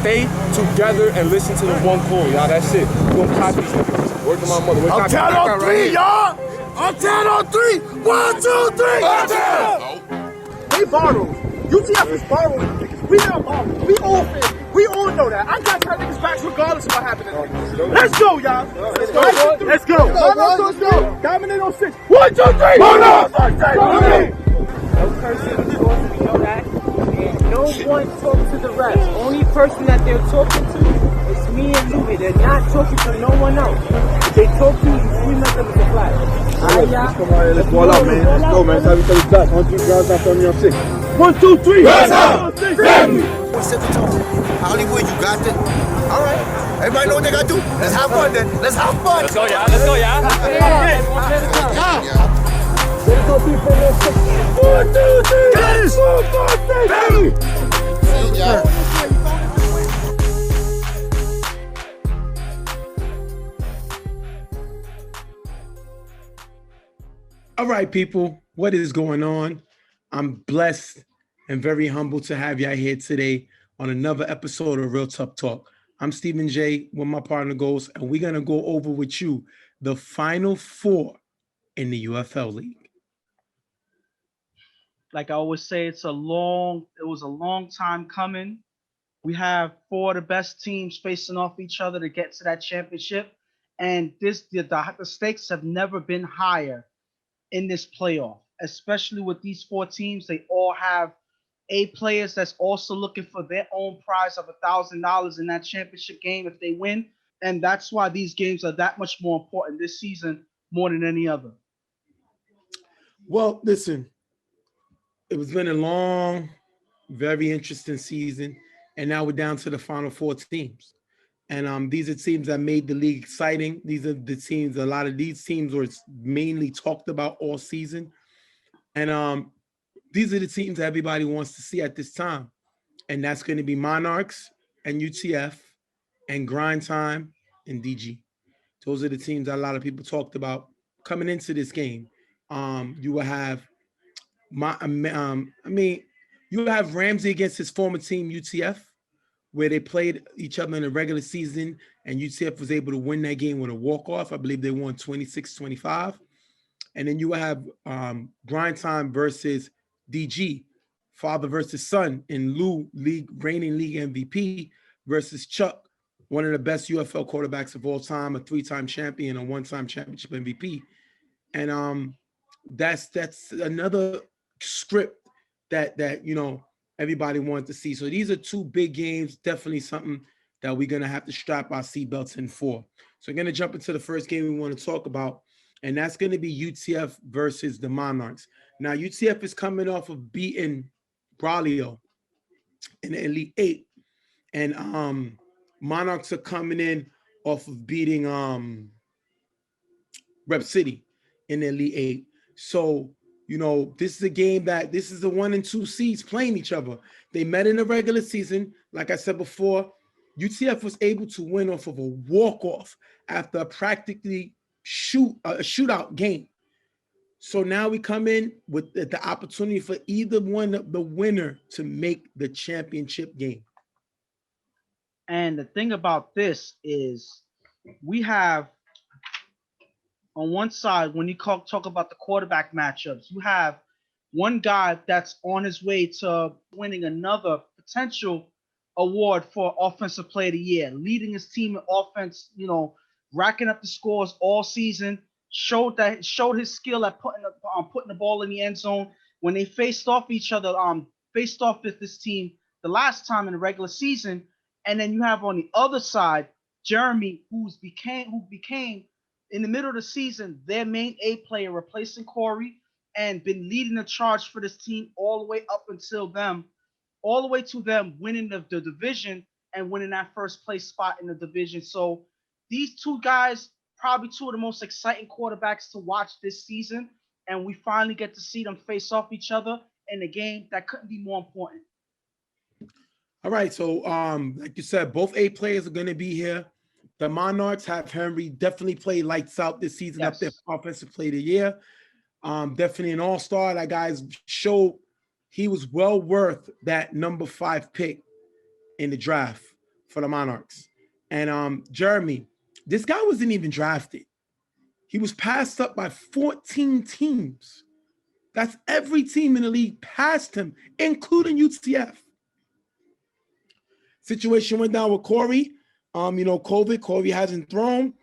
stay together and listen to the one call, y'all. That's it. We gonna copy these niggas. Word to my mother. I'll count on three, y'all. I'll count on three. 1, 2, 3. They borrowed. UTF is borrowing niggas. We not borrowing. We all fit. We all know that. I got y'all niggas back regardless of what happened. Let's go, y'all. Let's go. Let's go. Let's go. Dominate on 6. 1, 2, 3. No person talks, we know that. And no one talks to the rest. Only person that they're talking to is me and Louis. They're not talking to no one else. If they talk to you, you scream at them with a flag. Alright, y'all? Come on, let's ball out, man. Let's go, man. It's time to tell you back. 1, 2, guys after me on 6. 1, 2, 3. Let's go. Set the tone. Hollywood, you got it. All right. Everybody know what they got to do. Let's have fun then. Let's have fun. Let's go, y'all. Let's go, y'all. Let's go, people. 1, 2, 3. Guys. 1, 2, 3. All right, people, what is going on? I'm blessed and very humble to have y'all here today on another episode of Real Tough Talk. I'm Stephen J. with my partner Ghost, and we're going to go over with you the Final Four in the UFL League. Like I always say, it was a long time coming. We have 4 of the best teams facing off each other to get to that championship. And the stakes have never been higher in this playoff, especially with these 4 teams. They all have A players that's also looking for their own prize of $1,000 in that championship game if they win. And that's why these games are that much more important this season more than any other. Well, listen, it's been a long, very interesting season. And now we're down to the final 4 teams. And these are teams that made the league exciting. These are the teams, a lot of these teams were mainly talked about all season. And these are the teams that everybody wants to see at this time. And that's going to be Monarchs and UTF and Grind Time and DG. Those are the teams that a lot of people talked about coming into this game. You will have you have Ramsey against his former team, UTF, where they played each other in the regular season, and UTF was able to win that game with a walk-off. I believe they won 26-25. And then you have Grind Time versus DG, father versus son, in Lou, reigning league MVP, versus Chuck, one of the best UFL quarterbacks of all time, a 3-time champion, a 1-time championship MVP. And that's another script that everybody wanted to see. So these are 2 big games, definitely something that we're going to have to strap our seatbelts in for. So we're going to jump into the first game we want to talk about, and that's going to be UTF versus the Monarchs. Now, UTF is coming off of beating Braulio in the Elite 8, and Monarchs are coming in off of beating Rep City in the Elite 8. So, this is a game this is the 1 and 2 seeds playing each other. They met in the regular season. Like I said before, UTF was able to win off of a walk-off after a practically shootout game. So now we come in with the opportunity for either one of the winner to make the championship game. And the thing about this is we have on one side, when you talk about the quarterback matchups, you have one guy that's on his way to winning another potential award for Offensive Player of the Year, leading his team in offense, racking up the scores all season, showed his skill at putting the ball in the end zone. When they faced off each other, faced off with this team the last time in the regular season. And then you have on the other side, Jeremy, who became in the middle of the season their main A player, replacing Corey, and been leading the charge for this team all the way to them winning the division and winning that first place spot in the division. So these 2 guys, probably 2 of the most exciting quarterbacks to watch this season, and we finally get to see them face off each other in a game that couldn't be more important. All right, so like you said, both A players are going to be here. The Monarchs have Henry definitely played lights out this season. Yes. Up there for Offensive Player of the Year. Definitely an all-star. That guy's showed he was well worth that number 5 pick in the draft. for the Monarchs. And Jeremy, this guy wasn't even drafted. He was passed up by 14 teams. That's every team in the league passed him, including UCF. Situation went down with Corey. COVID, Corey hasn't thrown.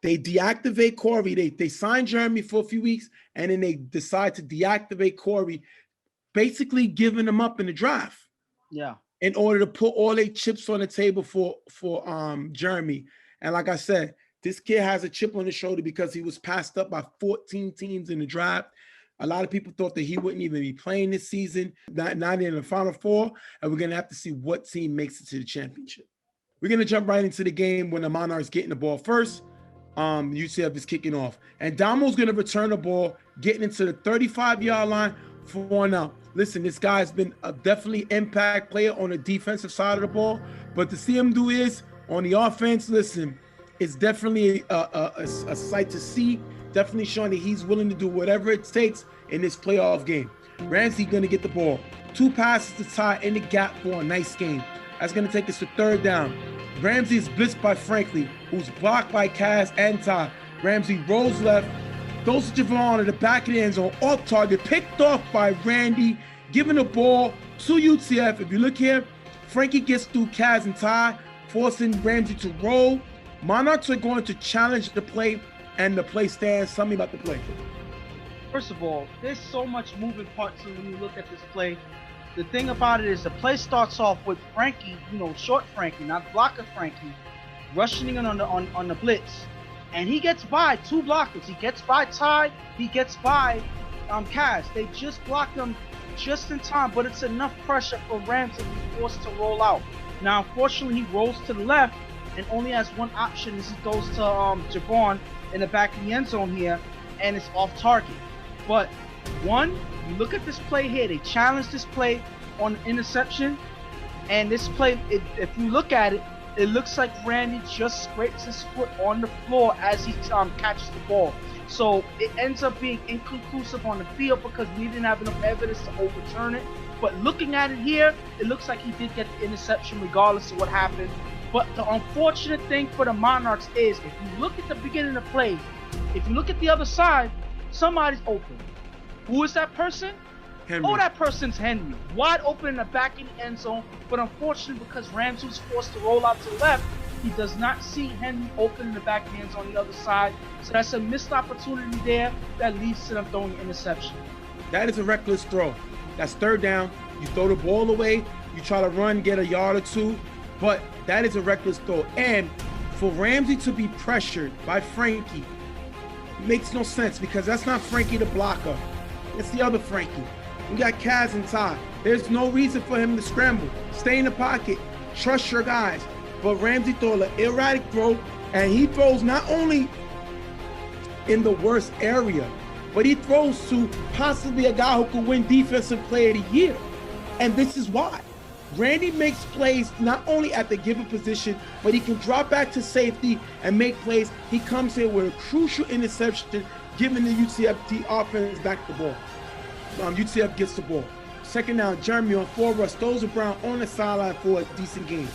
They deactivate Corey. They signed Jeremy for a few weeks, and then they decide to deactivate Corey, basically giving him up in the draft. Yeah. In order to put all their chips on the table for Jeremy. And like I said, this kid has a chip on his shoulder because he was passed up by 14 teams in the draft. A lot of people thought that he wouldn't even be playing this season, not in the Final Four, and we're going to have to see what team makes it to the championship. We're going to jump right into the game when the Monarchs getting the ball first. UCF is kicking off. And Damo's going to return the ball, getting into the 35-yard line for 1 out. Listen, this guy's been a definitely impact player on the defensive side of the ball, but to see him do is on the offense, listen, it's definitely a sight to see. Definitely showing that he's willing to do whatever it takes in this playoff game. Ramsey gonna get the ball. 2 passes to Ty in the gap for a nice game. That's gonna take us to 3rd down. Ramsey is blitzed by Franklin, who's blocked by Kaz and Ty. Ramsey rolls left, throws to Javon at the back of the end zone, off target, picked off by Randy, giving the ball to UCF. If you look here, Frankie gets through Kaz and Ty, forcing Ramsey to roll. Monarchs are going to challenge the play, and the play stands. Tell me about the play. First of all, there's so much moving parts when you look at this play. The thing about it is the play starts off with Frankie, short Frankie, not blocker Frankie, rushing in on the blitz. And he gets by 2 blockers. He gets by Ty, he gets by Kaz. They just blocked him just in time, but it's enough pressure for Ramsey to be forced to roll out. Now, unfortunately, he rolls to the left and only has one option as he goes to Javon in the back of the end zone here, and it's off target. But one, you look at this play here, they challenged this play on interception, and this play, if you look at it, it looks like Randy just scrapes his foot on the floor as he catches the ball. So it ends up being inconclusive on the field because we didn't have enough evidence to overturn it. But looking at it here, it looks like he did get the interception regardless of what happened. But the unfortunate thing for the Monarchs is, if you look at the beginning of the play, if you look at the other side, somebody's open. Who is that person? Henry. Oh, that person's Henry. Wide open in the back of the end zone. But unfortunately, because Ramsey was forced to roll out to the left, he does not see Henry open in the back of the end zone on the other side. So that's a missed opportunity there that leads to them throwing an interception. That is a reckless throw. That's 3rd down. You throw the ball away. You try to run, get a yard or 2. But that is a reckless throw. And for Ramsey to be pressured by Frankie makes no sense because that's not Frankie the blocker. It's the other Frankie. You got Kaz and Ty. There's no reason for him to scramble. Stay in the pocket. Trust your guys. But Ramsey throws an erratic throw, and he throws not only in the worst area, but he throws to possibly a guy who could win Defensive Player of the Year. And this is why. Randy makes plays not only at the given position, but he can drop back to safety and make plays. He comes here with a crucial interception, giving the UCF offense back the ball. UCF gets the ball. 2nd down, Jeremy on 4 rush, throws a Brown on the sideline for a decent game.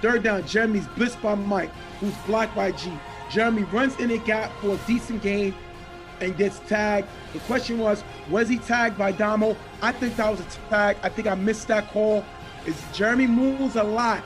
3rd down, Jeremy's blitzed by Mike, who's blocked by G. Jeremy runs in the gap for a decent game and gets tagged. The question was he tagged by Damo? I think that was a tag. I think I missed that call. Jeremy moves a lot.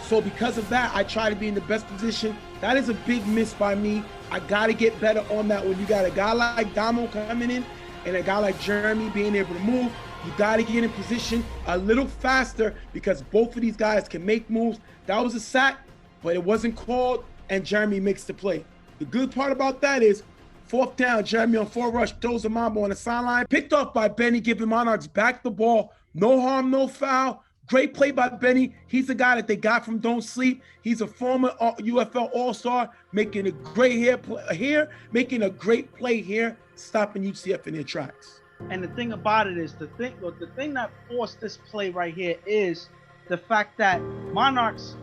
So because of that, I try to be in the best position. That is a big miss by me. I got to get better on that. When you got a guy like Damo coming in and a guy like Jeremy being able to move, you got to get in position a little faster because both of these guys can make moves. That was a sack, but it wasn't called, and Jeremy makes the play. The good part about that is 4th down, Jeremy on 4 rush, throws a mambo on the sideline. Picked off by Benny, giving Monarchs back the ball. No harm, no foul. Great play by Benny. He's the guy that they got from Don't Sleep. He's a former UFL All-Star, making a great making a great play here, stopping UCF in their tracks. And the thing about it is, the thing that forced this play right here is the fact that Monarchs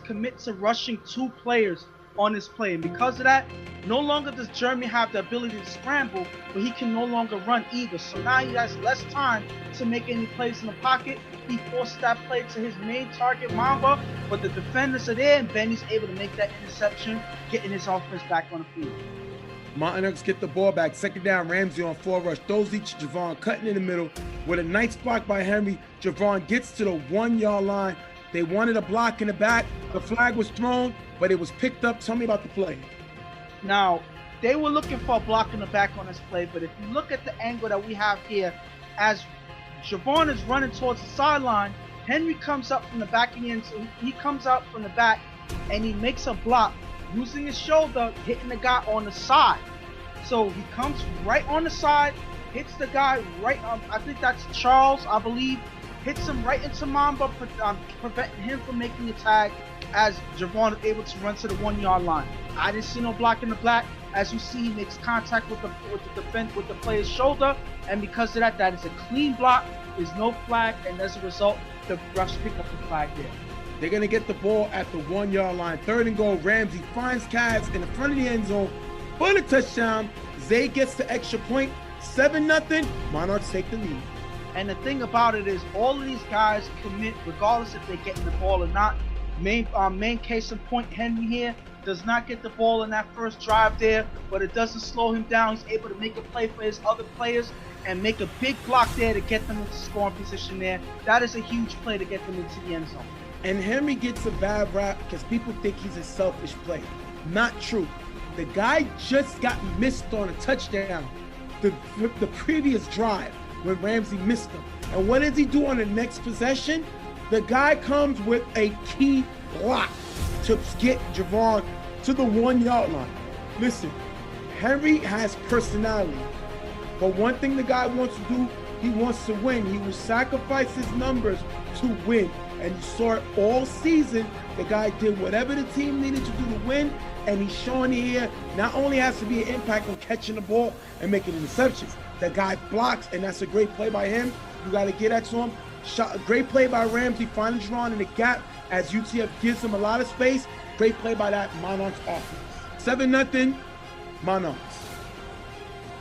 commit to rushing 2 players on this play. And because of that, no longer does Jeremy have the ability to scramble, but he can no longer run either. So now he has less time to make any plays in the pocket. He forced that play to his main target, Mamba, but the defenders are there, and Benny's able to make that interception, getting his offense back on the field. Monarchs get the ball back. Second down, Ramsey on 4 rush. Throws each to Javon, cutting in the middle. With a nice block by Henry, Javon gets to the 1-yard line. They wanted a block in the back. The flag was thrown, but it was picked up. Tell me about the play. Now, they were looking for a block in the back on this play, but if you look at the angle that we have here, as Javon is running towards the sideline, Henry comes up from the back of the end, so he comes out from the back, and he makes a block using his shoulder, hitting the guy on the side. So he comes right on the side, hits the guy right, I think that's Charles, I believe, hits him right into Mamba, preventing him from making the tag as Javon is able to run to the 1-yard line. I didn't see no block in the black. As you see, he makes contact with the player's shoulder, and because of that, that is a clean block. There's no flag, and as a result, the refs pick up the flag there. They're going to get the ball at the 1-yard line. 3rd and goal. Ramsey finds Cavs in the front of the end zone for the touchdown. Zay gets the extra point. 7-0. Monarchs take the lead. And the thing about it is, all of these guys commit, regardless if they're getting the ball or not. Main case in point, Henry here does not get the ball in that first drive there, but it doesn't slow him down. He's able to make a play for his other players and make a big block there to get them into scoring position there. That is a huge play to get them into the end zone. And Henry gets a bad rap because people think he's a selfish player. Not true. The guy just got missed on a touchdown the previous drive when Ramsey missed him. And what does he do on the next possession? The guy comes with a key block to get Javon to the 1-yard line. Listen, Henry has personality, but one thing the guy wants to do, he wants to win. He will sacrifice his numbers to win. And you saw it all season. The guy did whatever the team needed to do to win, and he's showing here not only has to be an impact on catching the ball and making interceptions. The guy blocks, and that's a great play by him. You got to get that to him. A great play by Ramsey, finding Javon in the gap as UTF gives him a lot of space. Great play by that Monarchs offense. 7-0, Monarchs.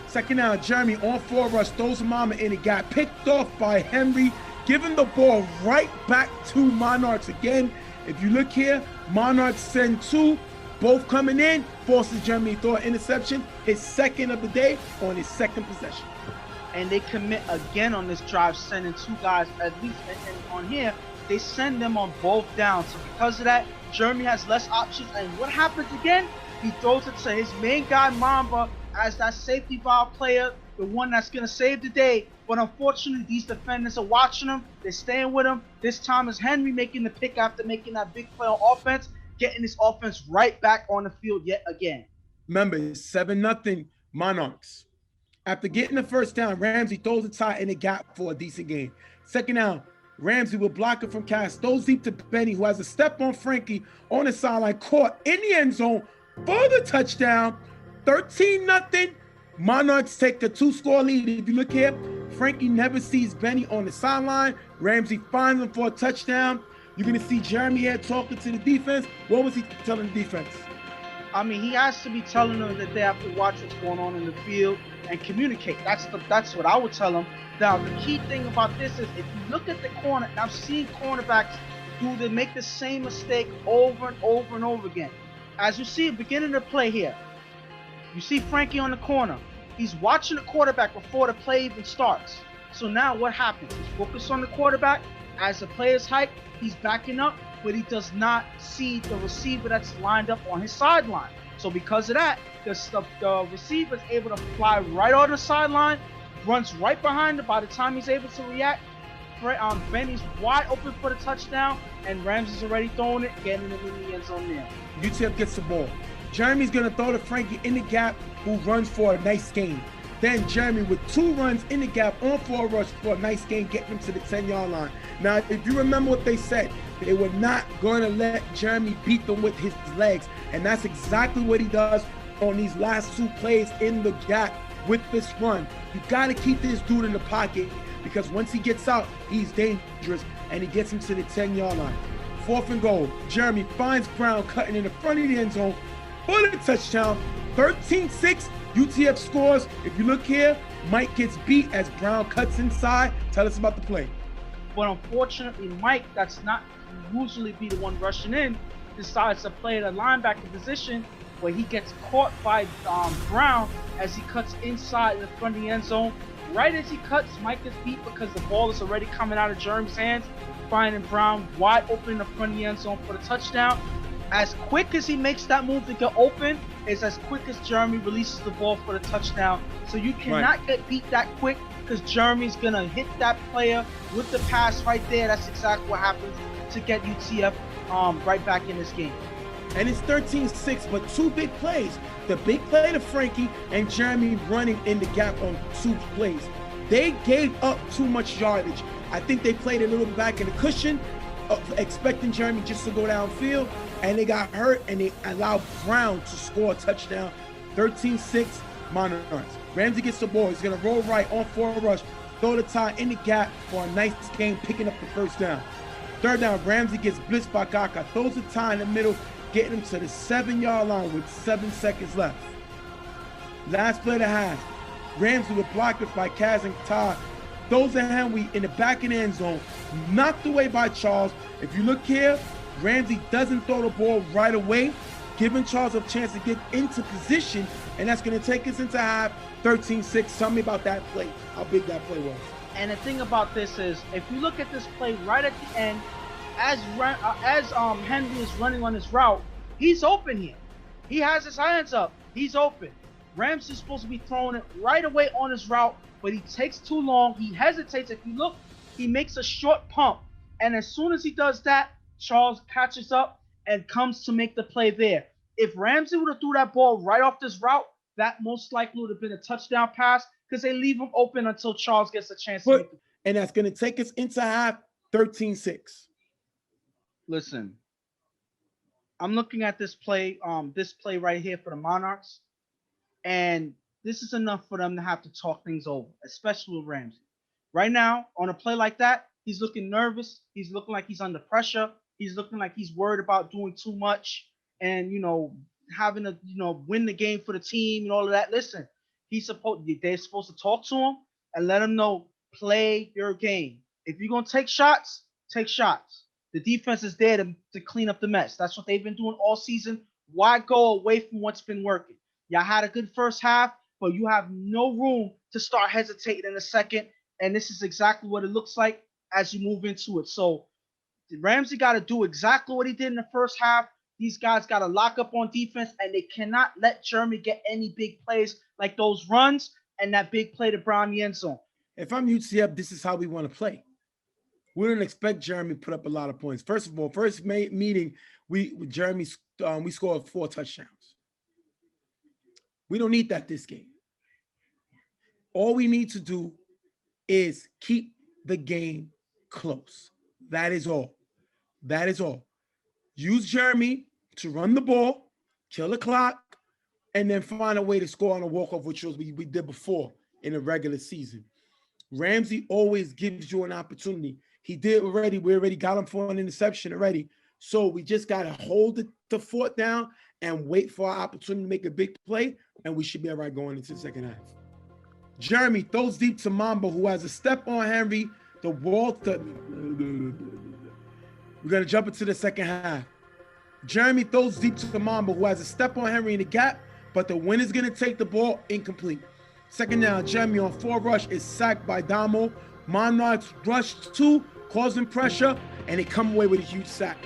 Second down, Jeremy on 4 rush, throws Mama in the gap, picked off by Henry, giving the ball right back to Monarchs again. If you look here, Monarchs send 2, both coming in, forces Jeremy to throw an interception, his second of the day on his second possession. And they commit again on this drive, sending 2 guys, at least and on here, they send them on both downs. So because of that, Jeremy has less options. And what happens again? He throws it to his main guy, Mamba, as that safety valve player, the one that's going to save the day. But unfortunately, these defenders are watching him. They're staying with him. This time is Henry making the pick after making that big play on offense, getting his offense right back on the field yet again. Remember, it's 7-0 Monarchs. After getting the first down, Ramsey throws it tight in the gap for a decent gain. Second down, Ramsey will block it from Cass, throws deep to Benny, who has a step on Frankie on the sideline, caught in the end zone for the touchdown. 13-0. Monarchs take the 2-score lead. If you look here, Frankie never sees Benny on the sideline. Ramsey finds him for a touchdown. You're going to see Jeremy here talking to the defense. What was he telling the defense? I mean, he has to be telling them that they have to watch what's going on in the field and communicate. That's what I would tell them. Now, the key thing about this is if you look at the corner, and I've seen cornerbacks they make the same mistake over and over and over again. As you see, beginning to play here, you see Frankie on the corner. He's watching the quarterback before the play even starts. So now what happens? He's focused on the quarterback. As the player's hike, he's backing up, but he does not see the receiver that's lined up on his sideline. So because of that, the receiver is able to fly right on the sideline, runs right behind it. By the time he's able to react, Benny's wide open for the touchdown, and Ramsey's already throwing it, getting it in the end zone there. UTF gets the ball. Jeremy's going to throw to Frankie in the gap, who runs for a nice gain. Then Jeremy with 2 runs in the gap on 4 rush for a nice gain, getting him to the 10-yard line. Now, if you remember what they said, they were not going to let Jeremy beat them with his legs. And that's exactly what he does on these last 2 plays in the gap with this run. You got to keep this dude in the pocket because once he gets out, he's dangerous, and he gets him to the 10-yard line. 4th and goal. Jeremy finds Brown cutting in the front of the end zone for the touchdown. 13-6, UTF scores. If you look here, Mike gets beat as Brown cuts inside. Tell us about the play. But unfortunately, Mike, that's not usually be the one rushing in, decides to play the linebacker position where he gets caught by Brown as he cuts inside in the front of the end zone. Right as he cuts, Mike is beat because the ball is already coming out of Jeremy's hands, finding Brown wide open in the front of the end zone for the touchdown. As quick as he makes that move to get open, is as quick as Jeremy releases the ball for the touchdown. So you cannot get beat that quick because Jeremy's gonna hit that player with the pass right there. That's exactly what happens to get UTF right back in this game. And it's 13-6, but two big plays. The big play to Frankie and Jeremy running in the gap on two plays. They gave up too much yardage. I think they played a little back in the cushion, expecting Jeremy just to go downfield, and they got hurt, and they allowed Brown to score a touchdown. 13-6, Monarchs. Ramsey gets the ball. He's going to roll right on forward rush, throw the tie in the gap for a nice game, picking up the first down. Third down, Ramsey gets blitzed by Kaka, throws the tie in the middle, getting him to the 7-yard line with 7 seconds left. Last play of the half, Ramsey was blocked by Kaz and Todd. Throws a Henry in the back of the end zone, knocked away by Charles. If you look here, Ramsey doesn't throw the ball right away, giving Charles a chance to get into position, and that's going to take us into half. 13-6. Tell me about that play, how big that play was. And the thing about this is, if you look at this play right at the end, as Henry is running on his route, he's open here. He has his hands up. He's open. Ramsey's supposed to be throwing it right away on his route, but he takes too long. He hesitates. If you look, he makes a short pump. And as soon as he does that, Charles catches up and comes to make the play there. If Ramsey would have threw that ball right off this route, that most likely would have been a touchdown pass because they leave him open until Charles gets a chance to make the play. And that's going to take us into half. 13-6. Listen, I'm looking at this play right here for the Monarchs, and this is enough for them to have to talk things over, especially with Ramsey. Right now, on a play like that, he's looking nervous. He's looking like he's under pressure. He's looking like he's worried about doing too much and, having to, win the game for the team and all of that. Listen, they're supposed to talk to him and let him know, play your game. If you're going to take shots, take shots. The defense is there to clean up the mess. That's what they've been doing all season. Why go away from what's been working? Y'all had a good first half, but you have no room to start hesitating in the second. And this is exactly what it looks like as you move into it. So Ramsey got to do exactly what he did in the first half. These guys got to lock up on defense, and they cannot let Jeremy get any big plays like those runs and that big play to Brown in the end zone. If I'm UCF, this is how we want to play. We didn't expect Jeremy to put up a lot of points. First of all, first meeting, we scored 4 touchdowns. We don't need that this game. All we need to do is keep the game close. That is all. That is all. Use Jeremy to run the ball, kill the clock, and then find a way to score on a walk-off, which was we did before in the regular season. Ramsey always gives you an opportunity. He did already. We already got him for an interception already. So we just got to hold the fort down and wait for our opportunity to make a big play, and we should be all right going into the second half. Jeremy throws deep to Mamba, who has a step on Henry. The wall. We're going to jump into the second half. Jeremy throws deep to Mamba, who has a step on Henry in the gap, but the winner's going to take the ball incomplete. Second down, Jeremy on 4 rush is sacked by Damo. Monarchs rush 2, causing pressure, and they come away with a huge sack.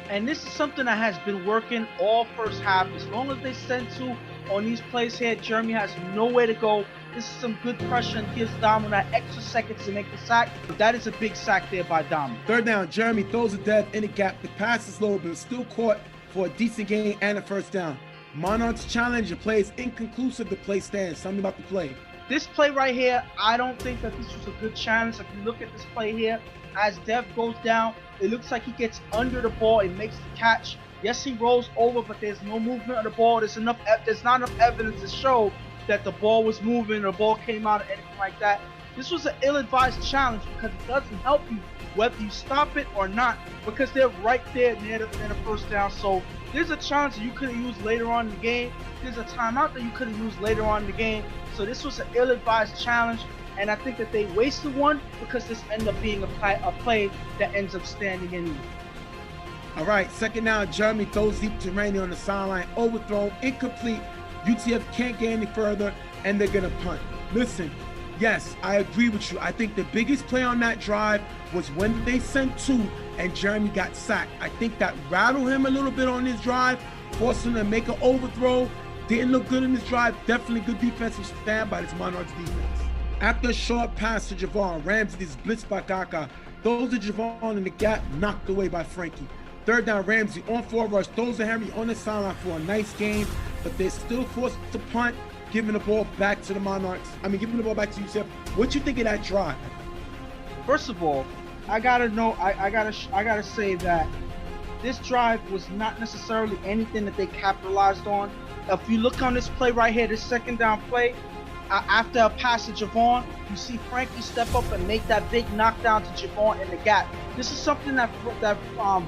And this is something that has been working all first half. As long as they send 2 on these plays here, Jeremy has nowhere to go. This is some good pressure and gives Damo that extra seconds to make the sack. But that is a big sack there by Damo. Third down, Jeremy throws a death in the gap. The pass is low, but still caught for a decent gain and a first down. Monarchs challenge. The play is inconclusive. The play stands. Tell me about the play. This play right here, I don't think that this was a good challenge. If you look at this play here, as Dev goes down, it looks like he gets under the ball and makes the catch. Yes, he rolls over, but there's no movement of the ball. There's not enough evidence to show that the ball was moving or the ball came out or anything like that. This was an ill-advised challenge because it doesn't help you whether you stop it or not, because they're right there near the first down. So there's a challenge that you could have used later on in the game. There's a timeout that you could have used later on in the game. So this was an ill-advised challenge, and I think that they wasted one because this ended up being a play that ends up standing anyway. All right, second down, Jeremy throws deep to Randy on the sideline, overthrown, incomplete. UTF can't get any further, and they're gonna punt. Listen, yes, I agree with you. I think the biggest play on that drive was when they sent 2 and Jeremy got sacked. I think that rattled him a little bit on his drive, forced him to make an overthrow. Didn't look good in this drive. Definitely good defensive stand by this Monarchs defense. After a short pass to Javon, Ramsey is blitzed by Kaka. Throws to Javon in the gap, knocked away by Frankie. Third down, Ramsey on 4 rush, throws to Henry on the sideline for a nice gain, but they're still forced to punt, giving the ball back to the Monarchs. Giving the ball back to UCF. What you think of that drive? First of all, I gotta say that this drive was not necessarily anything that they capitalized on. If you look on this play right here, this second down play, after a pass to Javon, you see Frankie step up and make that big knockdown to Javon in the gap. This is something that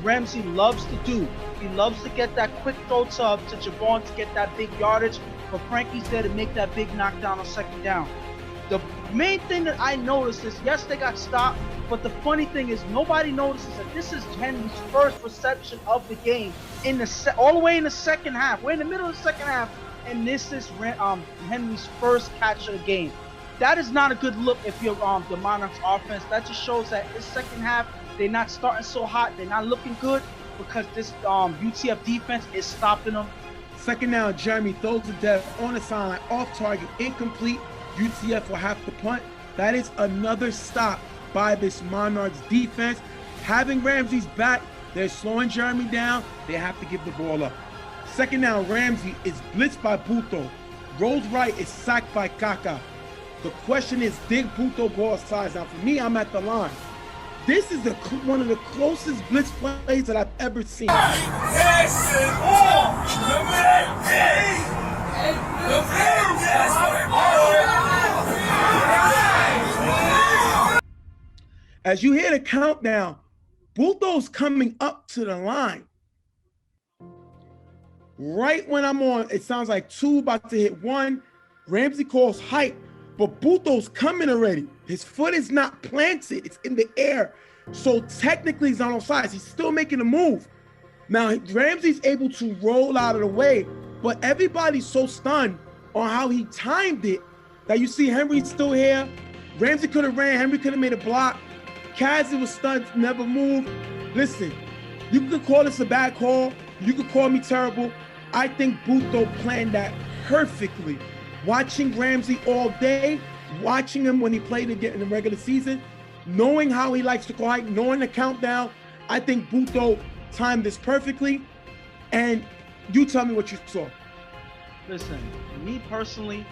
Ramsey loves to do. He loves to get that quick throw to Javon to get that big yardage, but Frankie's there to make that big knockdown on second down. The main thing that I noticed is, yes, they got stopped, but the funny thing is nobody notices that this is Henry's first reception of the game all the way in the second half. We're in the middle of the second half, and this is Henry's first catch of the game. That is not a good look if you're the Monarchs offense. That just shows that this second half, they're not starting so hot. They're not looking good because this UTF defense is stopping them. Second down, Jeremy throws to Dev on the sideline, off target, incomplete. UTF will have to punt. That is another stop by this Monarchs defense. Having Ramsey's back, they're slowing Jeremy down. They have to give the ball up. Second down, Ramsey is blitzed by Buto. Rolls right, is sacked by Kaka. The question is, did Buto go outside? Now, for me, I'm at the line. This is one of the closest blitz plays that I've ever seen. As you hear the countdown, Buto's coming up to the line. Right when I'm on, it sounds like 2 about to hit 1. Ramsey calls height, but Buto's coming already. His foot is not planted, it's in the air. So technically he's not on sides. He's still making a move. Now Ramsey's able to roll out of the way, but everybody's so stunned on how he timed it that you see Henry's still here. Ramsey could have ran, Henry could have made a block. Kazzy was stunned, never moved. Listen, you could call this a bad call. You could call me terrible. I think Buto planned that perfectly. Watching Ramsey all day, watching him when he played again in the regular season, knowing how he likes to call height, knowing the countdown, I think Buto timed this perfectly. And you tell me what you saw. Listen, me personally,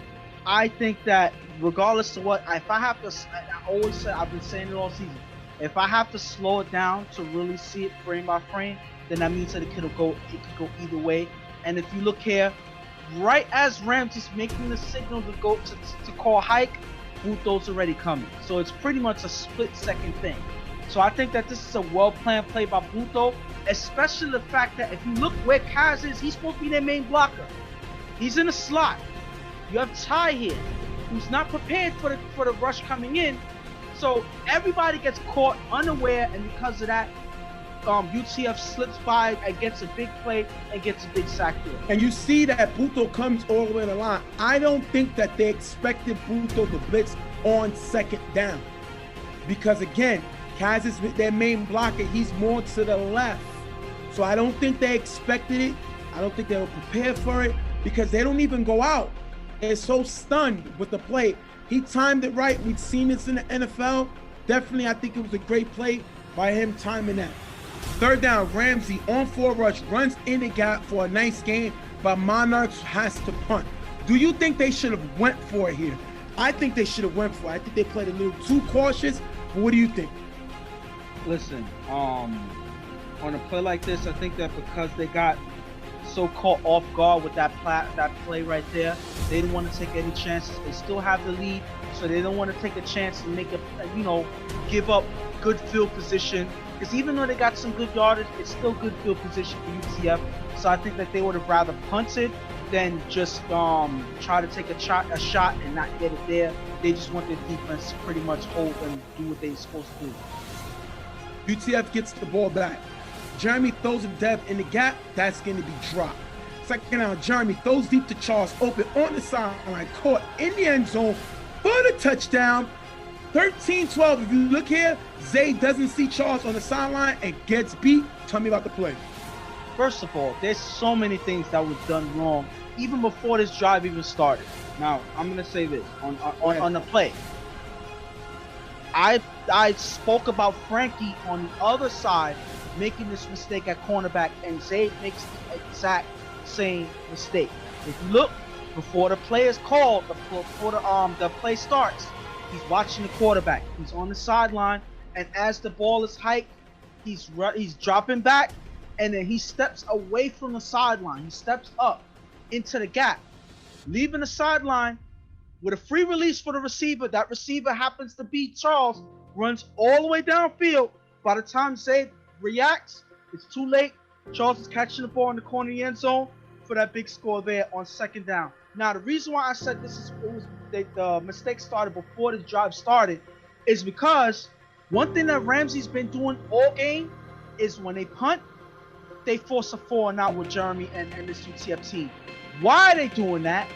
I think that regardless of what, if I have to, I always say, I've been saying it all season, if I have to slow it down to really see it frame by frame, then that means that it could go either way. And if you look here, right as Ramsey's making the signal to go to call hike, Buto's already coming. So it's pretty much a split-second thing. So I think that this is a well-planned play by Buto, especially the fact that if you look where Kaz is, he's supposed to be their main blocker. He's in a slot. You have Ty here, who's not prepared for the rush coming in. So everybody gets caught unaware, and because of that, UTF slips by and gets a big play and gets a big sack there. And you see that Buto comes all the way to the line. I don't think that they expected Buto to blitz on second down. Because again, Kaz is their main blocker. He's more to the left. So I don't think they expected it. I don't think they were prepared for it because they don't even go out. They're so stunned with the play. He timed it right. We've seen this in the NFL. Definitely, I think it was a great play by him timing that. Third down, Ramsey on 4 rush, runs in the gap for a nice gain, but Monarchs has to punt. Do you think they should have went for it here? I think they should have went for it. I think they played a little too cautious, but what do you think? Listen, on a play like this, I think that because they got so-called off guard with that play right there. They didn't want to take any chances. They still have the lead, so they don't want to take a chance and make give up good field position. Because even though they got some good yardage, it's still good field position for UCF. So I think that they would have rather punted than just try to take a shot and not get it there. They just want their defense to pretty much hold and do what they're supposed to do. UTF gets the ball back. Jeremy throws it deep in the gap. That's going to be dropped. Second down, Jeremy throws deep to Charles, open on the sideline, caught in the end zone for the touchdown. 13-12. If you look here, Zay doesn't see Charles on the sideline and gets beat. Tell me about the play. First of all, there's so many things that was done wrong even before this drive even started. Now, I'm going to say this on the play. I spoke about Frankie on the other side making this mistake at cornerback, and Zay makes the exact same mistake. If you look, before the play is called, before the play starts, he's watching the quarterback. He's on the sideline, and as the ball is hiked, he's dropping back, and then he steps away from the sideline. He steps up into the gap, leaving the sideline with a free release for the receiver. That receiver happens to be Charles, runs all the way downfield. By the time Zay reacts, it's too late. Charles is catching the ball in the corner of the end zone for that big score there on second down. Now, the reason why I said the mistake started before the drive started is because one thing that Ramsey's been doing all game is when they punt, they force a 4-and-out with Jeremy and this UTF team. Why are they doing that?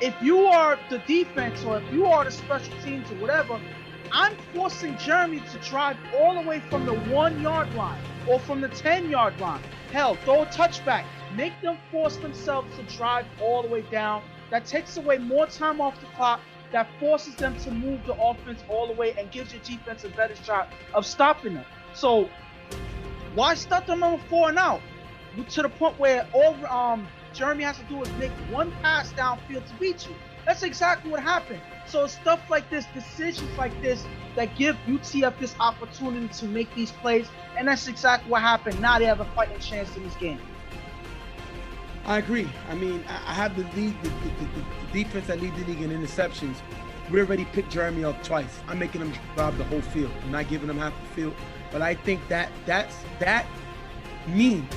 If you are the defense or if you are the special teams or whatever, I'm forcing Jeremy to drive all the way from the 1-yard line or from the 10-yard line. Hell, throw a touchback. Make them force themselves to drive all the way down. That takes away more time off the clock. That forces them to move the offense all the way and gives your defense a better shot of stopping them. So why start them on a 4-and-out to the point where all Jeremy has to do is make one pass downfield to beat you? That's exactly what happened. So stuff like this, decisions like this, that give UTF this opportunity to make these plays, and that's exactly what happened. Now they have a fighting chance in this game. I agree. I mean, I have the defense that leads the league in interceptions. We already picked Jeremy up twice. I'm making him drive the whole field. I'm not giving him half the field. But I think that means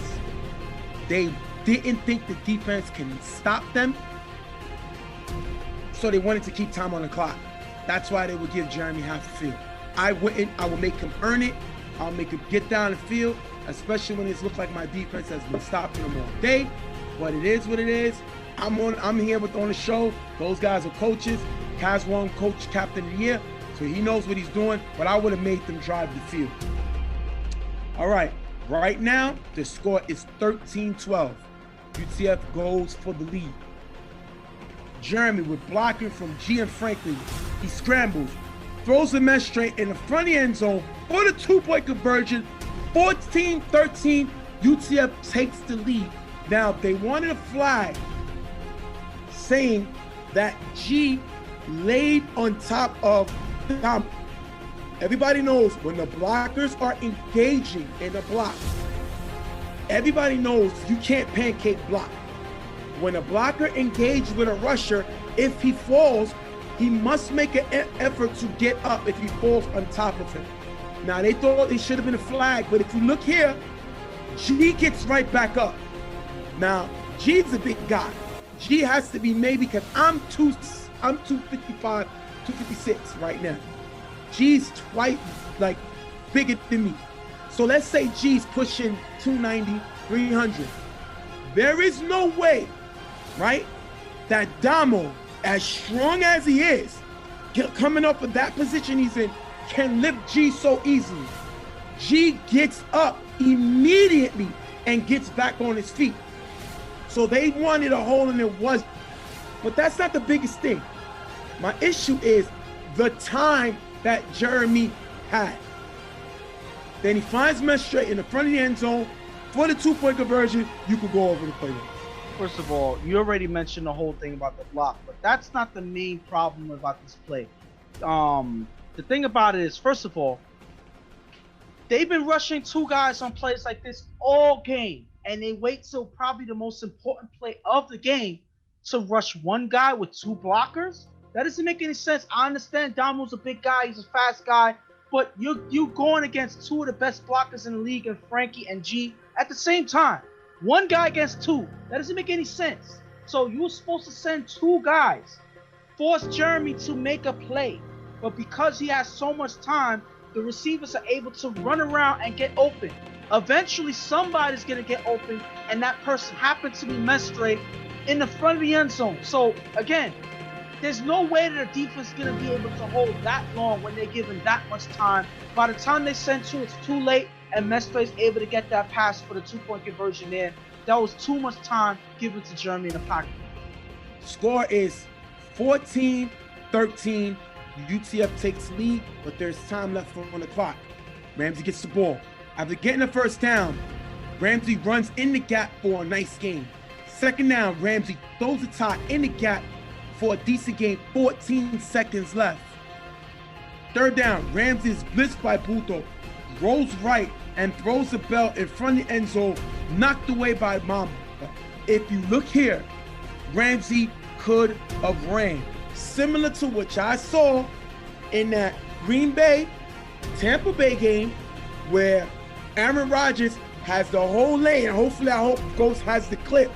they didn't think the defense can stop them, so they wanted to keep time on the clock. That's why they would give Jeremy half the field. I will make him earn it. I'll make him get down the field, especially when it looks like my defense has been stopping him all day. But it is what it is. I'm here on the show. Those guys are coaches. Kaz won Coach Captain of the Year, so he knows what he's doing, but I would have made them drive the field. All right, right now, the score is 13-12. UTF goes for the lead. Jeremy with blocking from G and Franklin. He scrambles, throws the mesh straight in the front of the end zone for the 2-point conversion. 14-13, UTF takes the lead. Now, they wanted a flag saying that G laid on top of Dom. Everybody knows when the blockers are engaging in the block, everybody knows you can't pancake block. When a blocker engages with a rusher, if he falls, he must make an effort to get up if he falls on top of him. Now, they thought it should have been a flag, but if you look here, G gets right back up. Now, G's a big guy. G has to be maybe, because I'm 255, 256 right now. G's twice, bigger than me. So let's say G's pushing 290, 300. There is no way, right, that Damo, as strong as he is, coming up with that position he's in, can lift G so easily. G gets up immediately and gets back on his feet. So they wanted a hole and it was, but that's not the biggest thing. My issue is the time that Jeremy had. Then he finds mesh straight in the front of the end zone for the 2-point conversion. You could go over the play. First of all, you already mentioned the whole thing about the block, but that's not the main problem about this play. The thing about it is, first of all, they've been rushing two guys on plays like this all game. and they wait till probably the most important play of the game to rush one guy with two blockers. That doesn't make any sense. I understand Damo's a big guy, he's a fast guy, but you going against two of the best blockers in the league, and Frankie and G at the same time. One guy against two. That doesn't make any sense. So you were supposed to send two guys, force Jeremy to make a play, but because he has so much time, the receivers are able to run around and get open. Eventually, somebody's going to get open, and that person happens to be Mestre in the front of the end zone. So, again, there's no way that the defense is going to be able to hold that long when they're given that much time. By the time they send two, it's too late, and Mestre is able to get that pass for the two-point conversion there. That was too much time given to Jeremy in the pocket. Score is 14-13. UTF takes lead, but there's time left on the clock. Ramsey gets the ball. After getting the first down, Ramsey runs in the gap for a nice game. Second down, Ramsey throws the tie in the gap for a decent game, 14 seconds left. Third down, Ramsey is blitzed by Puto, rolls right and throws the bell in front of the end zone, knocked away by Mamba. If you look here, Ramsey could have ran. Similar to what I saw in that Green Bay, Tampa Bay game where Aaron Rodgers has the whole lane. Hopefully, I hope Ghost has the clip.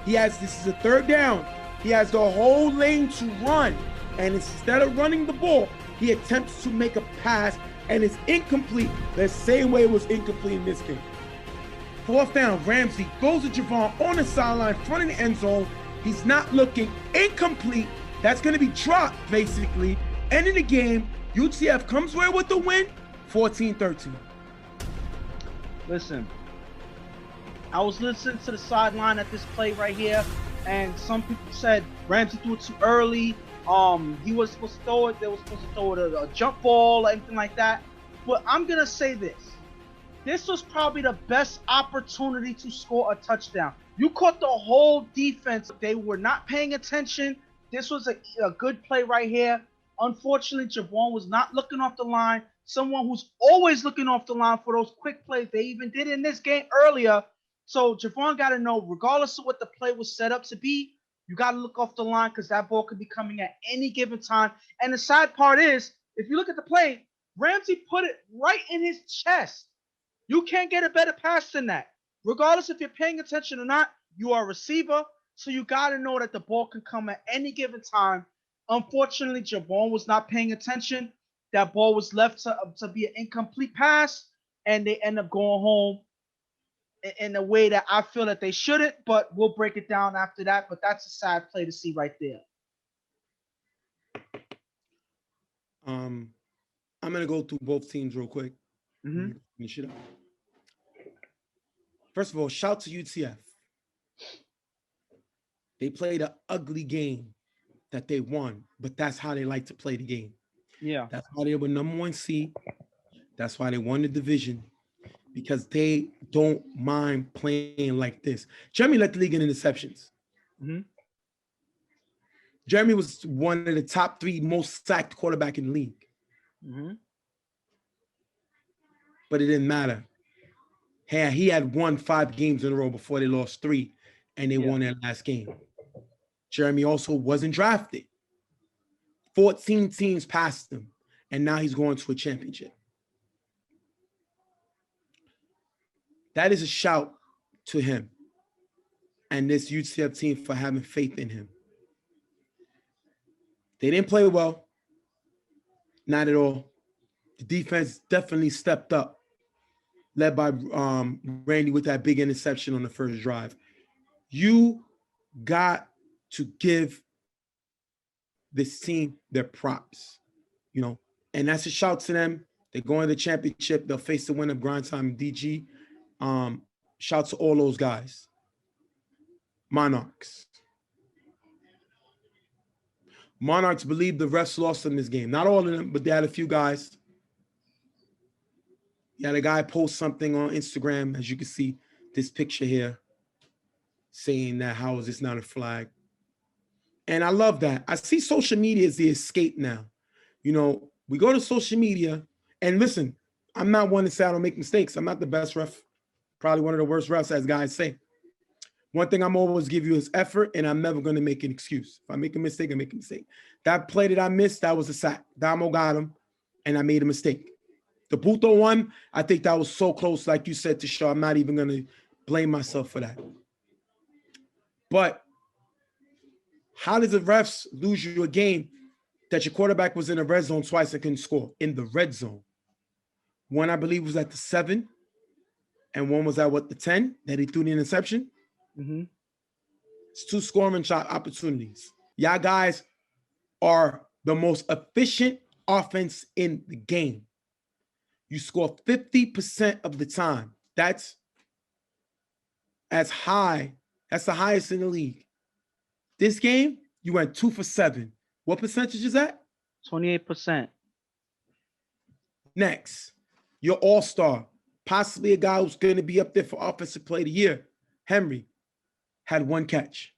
This is a third down. He has the whole lane to run. And instead of running the ball, he attempts to make a pass and it's incomplete the same way it was incomplete in this game. Fourth down, Ramsey goes to Javon on the sideline, front of the end zone. He's not looking, incomplete. That's going to be dropped, basically. Ending the game, UTF comes away with the win, 14-13. Listen, I was listening to the sideline at this play right here, and some people said Ramsey threw it too early. He was supposed to throw it. They were supposed to throw it a jump ball or anything like that. But I'm going to say this. This was probably the best opportunity to score a touchdown. You caught the whole defense. They were not paying attention. This was a good play right here. Unfortunately, Javon was not looking off the line. Someone who's always looking off the line for those quick plays. They even did it in this game earlier. So Javon got to know, regardless of what the play was set up to be, you got to look off the line because that ball could be coming at any given time. And the sad part is, if you look at the play, Ramsey put it right in his chest. You can't get a better pass than that. Regardless if you're paying attention or not, you are a receiver, so you got to know that the ball can come at any given time. Unfortunately, Javon was not paying attention. That ball was left to be an incomplete pass, and they end up going home in a way that I feel that they shouldn't, but we'll break it down after that. But that's a sad play to see right there. I'm going to go through both teams real quick. Finish it up. First of all, shout to UTF. They played an ugly game that they won, but that's how they like to play the game. Yeah. That's why they were number 1 seed. That's why they won the division, because they don't mind playing like this. Jeremy led the league in interceptions. Jeremy was one of the top 3 most sacked quarterback in the league. But it didn't matter. Hey, he had won 5 games in a row before they lost 3, and they won their last game. Jeremy also wasn't drafted. 14 teams passed him, and now he's going to a championship. That is a shout to him and this UCF team for having faith in him. They didn't play well. Not at all. The defense definitely stepped up, led by Randy with that big interception on the first drive. You got to give this team their props, and that's a shout to them. They're going to the championship. They'll face the winner of Grind Time and DG. Shout to all those guys. Monarchs believe the refs lost them this game. Not all of them, but they had a few guys. You had a guy post something on Instagram, as you can see, this picture here, saying that how is this not a flag? And I love that. I see social media as the escape now. We go to social media, and listen, I'm not one to say I don't make mistakes. I'm not the best ref Probably one of the worst refs, as guys say. One thing I'm always give you is effort, and I'm never going to make an excuse. If I make a mistake, I make a mistake. That play that I missed, that was a sack. Damo got him, and I made a mistake. The Buto one, I think that was so close, like you said, to Shaw. I'm not even going to blame myself for that. But how does the refs lose you a game that your quarterback was in the red zone twice and couldn't score? In the red zone. One, I believe, was at the 7, and one was at, the 10 that he threw the interception? Mm-hmm. It's 2 scoring shot opportunities. Y'all guys are the most efficient offense in the game. You score 50% of the time. That's as high. That's the highest in the league. This game, you went 2 for 7. What percentage is that? 28%. Next, your all-star, possibly a guy who's going to be up there for offensive play of the year, Henry, had 1 catch.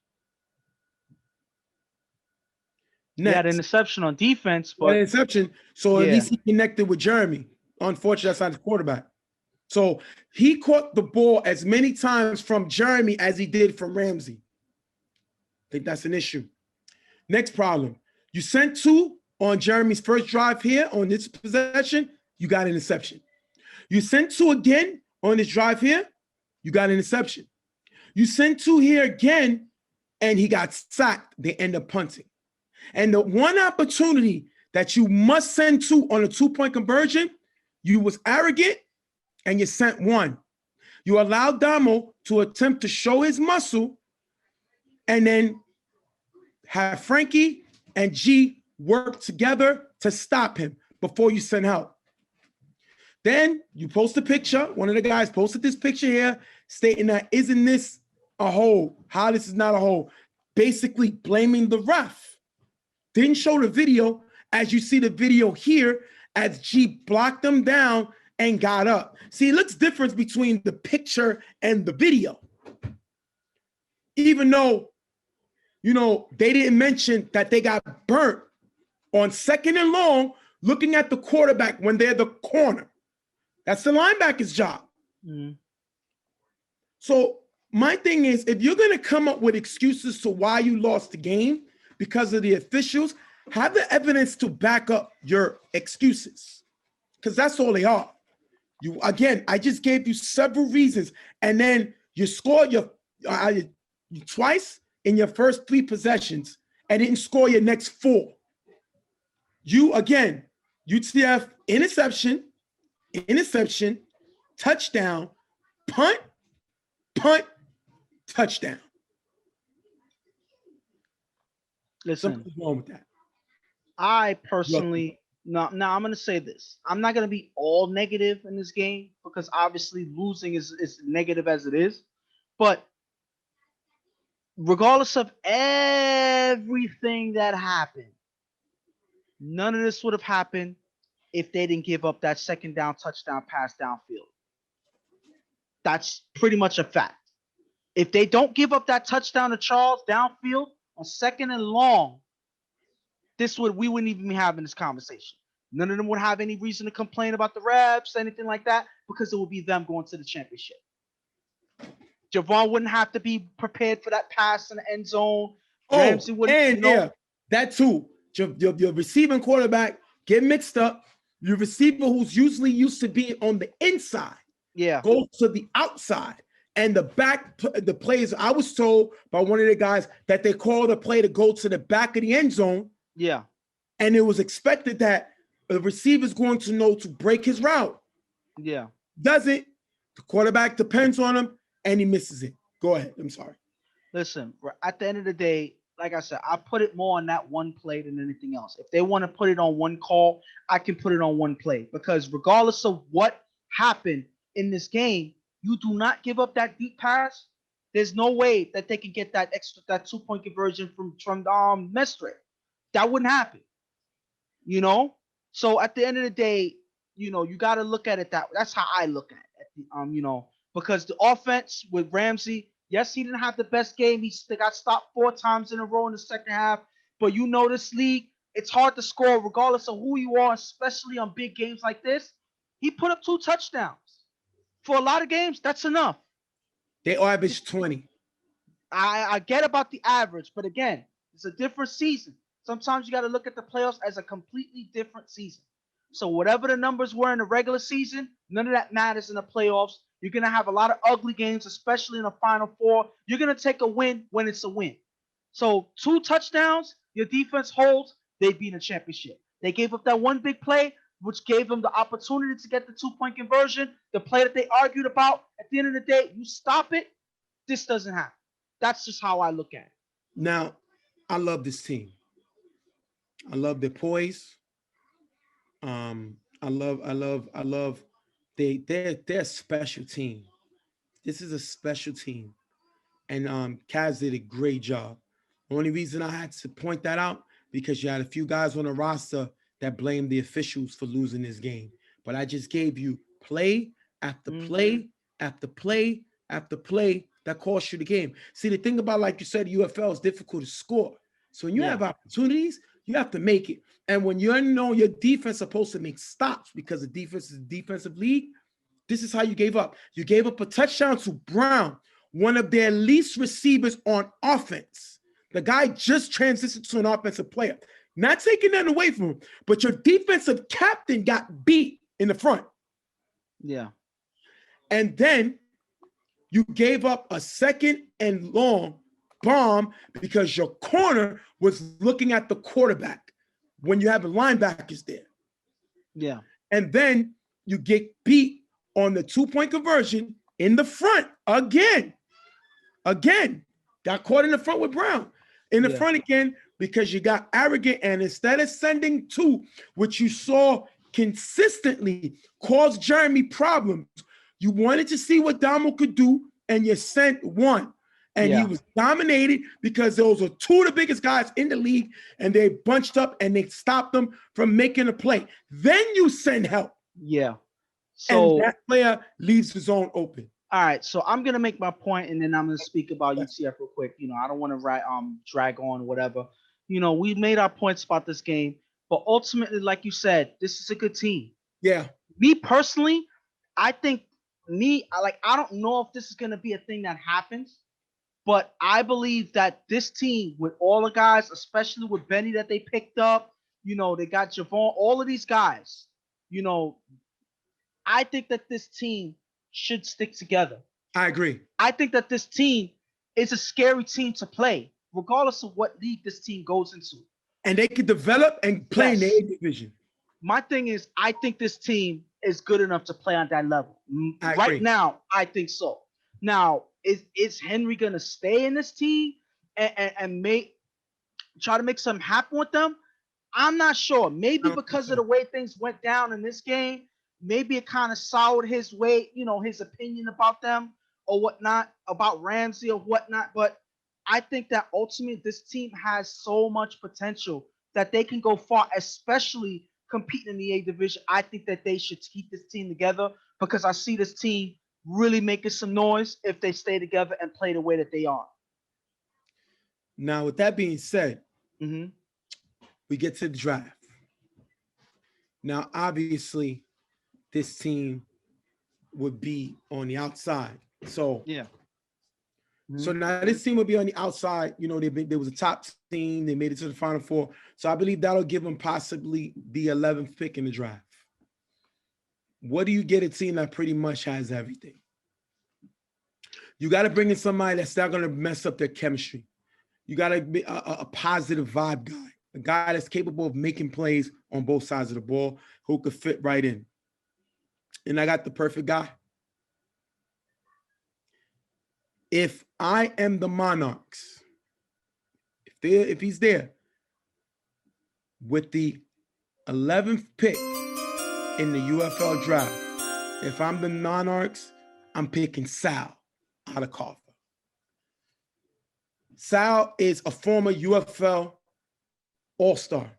He had an interception on defense, but interception. So at least he connected with Jeremy. Unfortunately, that's not the quarterback. So he caught the ball as many times from Jeremy as he did from Ramsey. I think that's an issue. Next problem. You sent 2 on Jeremy's first drive here on this possession, you got an interception. You sent 2 again on this drive here, you got an interception. You sent 2 here again, and he got sacked. They end up punting. And the one opportunity that you must send 2 on a 2-point conversion, you was arrogant and you sent 1. You allowed Damo to attempt to show his muscle and then have Frankie and G work together to stop him before you send help. Then you post a picture. One of the guys posted this picture here stating that, isn't this a hold? How this is not a hold? Basically blaming the ref. Didn't show the video, as you see the video here, as G blocked them down and got up. See, it looks different between the picture and the video. Even though, you know, they didn't mention that they got burnt on 2nd and long looking at the quarterback when they're the corner. That's the linebacker's job. Mm-hmm. So my thing is, if you're going to come up with excuses to why you lost the game because of the officials, have the evidence to back up your excuses, because that's all they are. You, again, I just gave you several reasons, and then you scored you twice in your first 3 possessions and didn't score your next 4. You, again, UTF, interception, touchdown, punt, touchdown. Listen, Something's wrong with that. I personally, now I'm going to say this. I'm not going to be all negative in this game because obviously losing is negative as it is. But regardless of everything that happened, none of this would have happened if they didn't give up that 2nd down touchdown pass downfield. That's pretty much a fact. If they don't give up that touchdown to Charles downfield on 2nd and long, we wouldn't even be having this conversation. None of them would have any reason to complain about the refs, anything like that, because it would be them going to the championship. Javon wouldn't have to be prepared for that pass in the end zone. Ramsey wouldn't. Yeah, that too. Your receiving quarterback get mixed up. Your receiver, who's usually used to being on the inside, goes to the outside. And the plays, I was told by one of the guys that they called a play to go to the back of the end zone. Yeah. And it was expected that the receiver's going to know to break his route. Yeah. Doesn't. The quarterback depends on him, and he misses it. Go ahead. I'm sorry. Listen, at the end of the day, like I said, I put it more on that one play than anything else. If they want to put it on one call, I can put it on one play. Because regardless of what happened in this game, you do not give up that deep pass. There's no way that they can get that 2-point conversion from Mestre. That wouldn't happen. You know? So at the end of the day, you know, you got to look at it that's how I look at it. You know, because the offense with Ramsey, yes, he didn't have the best game. He got stopped 4 times in a row in the second half. But you know this league, it's hard to score regardless of who you are, especially on big games like this. He put up 2 touchdowns. For a lot of games, that's enough. They average 20. I get about the average, but again, it's a different season. Sometimes you got to look at the playoffs as a completely different season. So whatever the numbers were in the regular season, none of that matters in the playoffs. You're going to have a lot of ugly games, especially in the Final Four. You're going to take a win when it's a win. So 2 touchdowns, your defense holds, they beat a championship. They gave up that one big play, which gave them the opportunity to get the 2-point conversion, the play that they argued about. At the end of the day, you stop it, this doesn't happen. That's just how I look at it. Now, I love this team. I love their poise. I love they're a special team. This is a special team. And Cavs did a great job. The only reason I had to point that out because you had a few guys on the roster that blamed the officials for losing this game. But I just gave you play after play after play after play that cost you the game. See, the thing about, like you said, UFL is difficult to score. So when you have opportunities, you have to make it. And when you know your defense is supposed to make stops because the defense is a defensive league, this is how you gave up. You gave up a touchdown to Brown, one of their least receivers on offense. The guy just transitioned to an offensive player. Not taking that away from him, but your defensive captain got beat in the front. Yeah. And then you gave up a 2nd and long bomb because your corner was looking at the quarterback when you have the linebackers there. Yeah. And then you get beat on the 2-point conversion in the front again. Got caught in the front with Brown. In the front again because you got arrogant, and instead of sending 2, which you saw consistently cause Jeremy problems, you wanted to see what Damo could do, and you sent 1. And he was dominated because those are 2 of the biggest guys in the league, and they bunched up and they stopped them from making a play. Then you send help. Yeah. So and that player leaves the zone open. All right, so I'm gonna make my point, and then I'm gonna speak about UCF real quick. I don't want to drag on whatever. We made our points about this game, but ultimately, like you said, this is a good team. Yeah. Me personally, I don't know if this is gonna be a thing that happens, but I believe that this team, with all the guys, especially with Benny that they picked up, they got Javon, all of these guys, I think that this team should stick together. I agree. I think that this team is a scary team to play, regardless of what league this team goes into. And they could develop and play in the A division. My thing is, I think this team is good enough to play on that level. Right now, I think so. Now, is Henry gonna stay in this team and try to make something happen with them? I'm not sure. Maybe because of the way things went down in this game, maybe it kind of soured his way, his opinion about them or whatnot, about Ramsey or whatnot. But I think that ultimately this team has so much potential that they can go far, especially competing in the A division. I think that they should keep this team together because I see this team really making some noise if they stay together and play the way that they are. Now, with that being said, we get to the draft. Now, obviously, this team would be on the outside. So So now this team would be on the outside. They was a top team. They made it to the Final Four. So I believe that'll give them possibly the 11th pick in the draft. What do you get a team that pretty much has everything? You got to bring in somebody that's not going to mess up their chemistry. You got to be a positive vibe guy, a guy that's capable of making plays on both sides of the ball, who could fit right in. And I got the perfect guy. If I am the Monarchs, if he's there with the 11th pick in the UFL draft, if I'm the Monarchs, I'm picking Sal out of Carver. Sal is a former UFL All-Star.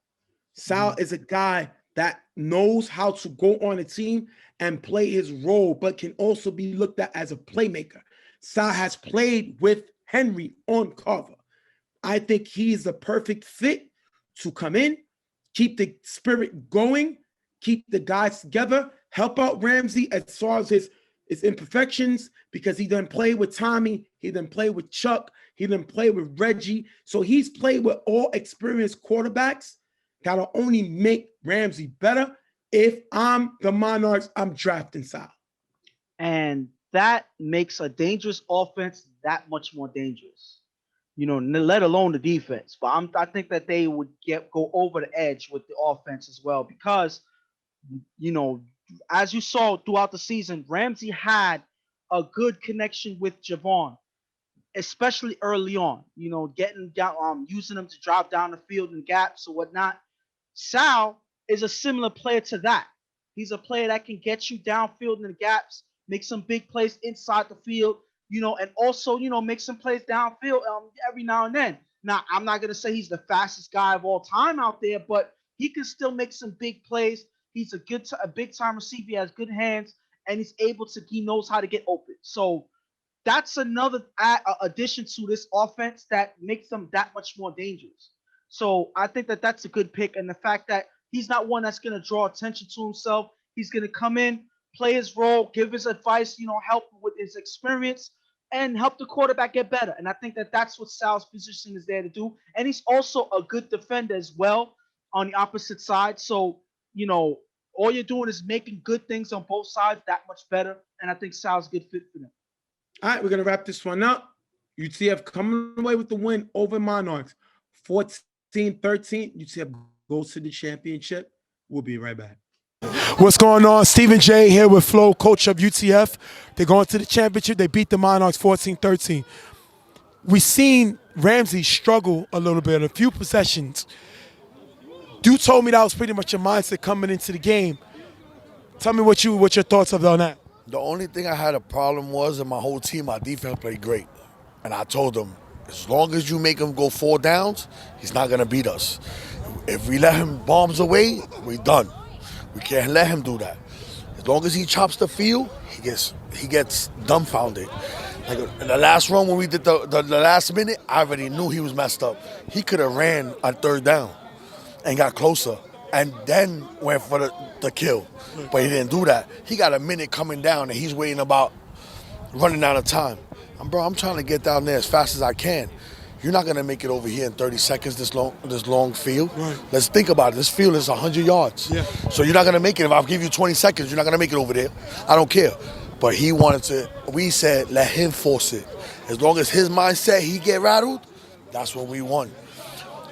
Sal is a guy that knows how to go on a team and play his role, but can also be looked at as a playmaker. Sal has played with Henry on Carver. I think he's the perfect fit to come in, keep the spirit going, keep the guys together, help out Ramsey as far as its imperfections because he done play with Tommy, he done play with Chuck, he done play with Reggie. So he's played with all experienced quarterbacks that'll only make Ramsey better. If I'm the Monarchs, I'm drafting Sal. And that makes a dangerous offense that much more dangerous. Let alone the defense. But I think that they would go over the edge with the offense as well because, as you saw throughout the season, Ramsey had a good connection with Javon, especially early on. Getting down, using them to drive down the field in gaps or whatnot. Sal is a similar player to that. He's a player that can get you downfield in the gaps, make some big plays inside the field, and also, make some plays downfield every now and then. Now, I'm not going to say he's the fastest guy of all time out there, but he can still make some big plays. He's a big-time receiver. He has good hands, and he knows how to get open. So that's another addition to this offense that makes them that much more dangerous. So I think that that's a good pick. And the fact that he's not one that's going to draw attention to himself. He's going to come in, play his role, give his advice, help with his experience, and help the quarterback get better. And I think that that's what Sal's position is there to do. And he's also a good defender as well on the opposite side. So, all you're doing is making good things on both sides that much better. And I think Sal's a good fit for them. All right, we're going to wrap this one up. UTF coming away with the win over Monarchs. 14-13. UTF goes to the championship. We'll be right back. What's going on? Stephen J here with Flo, coach of UTF. They're going to the championship. They beat the Monarchs 14-13. We've seen Ramsey struggle a little bit, a few possessions. You told me that was pretty much your mindset coming into the game. Tell me what your thoughts are on that. The only thing I had a problem was in my whole team, our defense played great. And I told them, as long as you make him go 4 downs, he's not going to beat us. If we let him bombs away, we're done. We can't let him do that. As long as he chops the field, he gets dumbfounded. Like in the last run when we did the last minute, I already knew he was messed up. He could have ran on 3rd down and got closer and then went for the kill. But he didn't do that. He got a minute coming down and he's waiting about running out of time. I'm trying to get down there as fast as I can. You're not gonna make it over here in 30 seconds, this long field. Right. Let's think about it. This field is 100 yards. Yeah. So you're not gonna make it. If I give you 20 seconds, you're not gonna make it over there. I don't care. But he wanted to, we said, let him force it. As long as his mindset, he get rattled, that's when we won.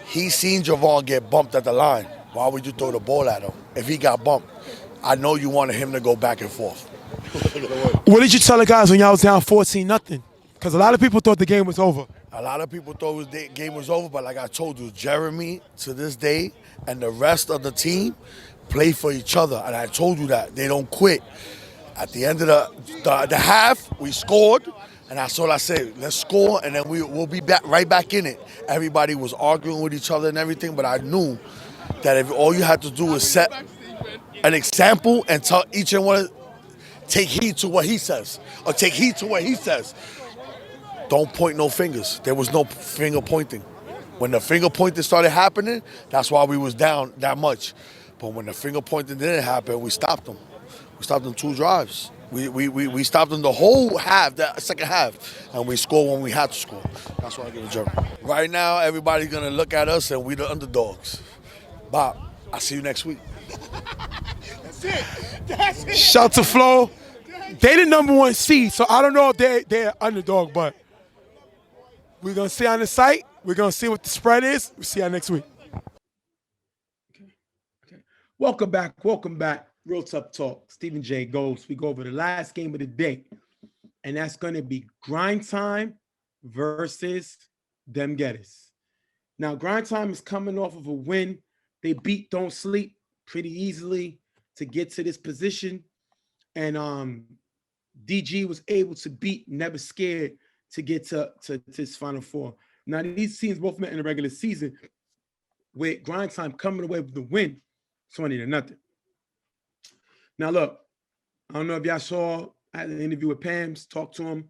He seen Javon get bumped at the line. Why would you throw the ball at him? If he got bumped, I know you wanted him to go back and forth. What did you tell the guys when y'all was down 14-0? Because a lot of people thought the game was over. A lot of people thought the game was over, but like I told you, Jeremy, to this day, and the rest of the team play for each other. And I told you that. They don't quit. At the end of the half, we scored, and that's all I said. Let's score, and then we'll be right back in it. Everybody was arguing with each other and everything, but I knew that if all you had to do was set an example and tell each and one, take heed to what he says, or take heed to what he says. Don't point no fingers. There was no finger pointing. When the finger pointing started happening, that's why we was down that much. But when the finger pointing didn't happen, we stopped them. We stopped them 2 drives. We stopped them the whole half, that second half, and we scored when we had to score. That's why I give it a Jeremy. Right now, everybody's gonna look at us and we the underdogs. Bob, I'll see you next week. Shout to Flo. They the #1 seed, so I don't know if they're underdog, but we're going to see on the site. We're going to see what the spread is. We'll see you next week. Okay. Welcome back. Real Tough Talk. Stephen J. Ghost. We go over the last game of the day, and that's going to be Grind Time versus Dem Gettys. Now, Grind Time is coming off of a win. They beat Don't Sleep pretty easily to get to this position, and DG was able to beat Never Scared to get to this Final Four. Now, these teams both met in the regular season with Grind Time coming away with the win, 20-0. Now, look, I don't know if y'all saw, I had an interview with Pams, talked to him.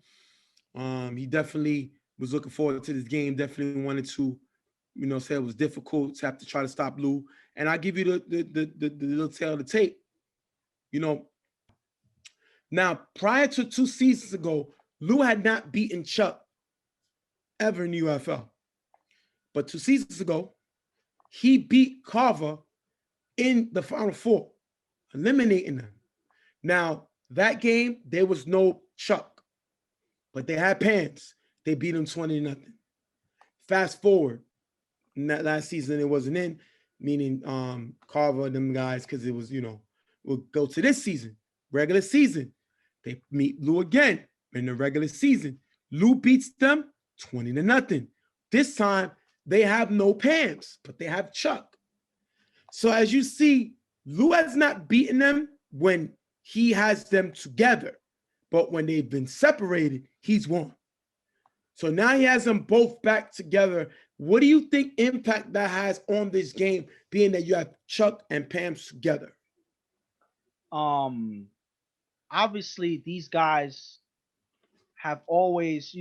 He definitely was looking forward to this game, definitely wanted to, say it was difficult to have to try to stop Lou. And I'll give you the little tail of the tape. Now, prior to 2 seasons ago, Lou had not beaten Chuck ever in the UFL. But 2 seasons ago, he beat Carver in the Final Four, eliminating them. Now, that game, there was no Chuck, but they had Pans. They beat him 20-0. Fast forward, in that last season, it wasn't in, meaning Carver, them guys, because it was, we'll go to this season, regular season. They meet Lou again in the regular season. Lou beats them 20-0. This time, they have no Pams, but they have Chuck. So as you see, Lou has not beaten them when he has them together, but when they've been separated, he's won. So now he has them both back together. What do you think impact that has on this game, being that you have Chuck and Pam together? Obviously these guys have always,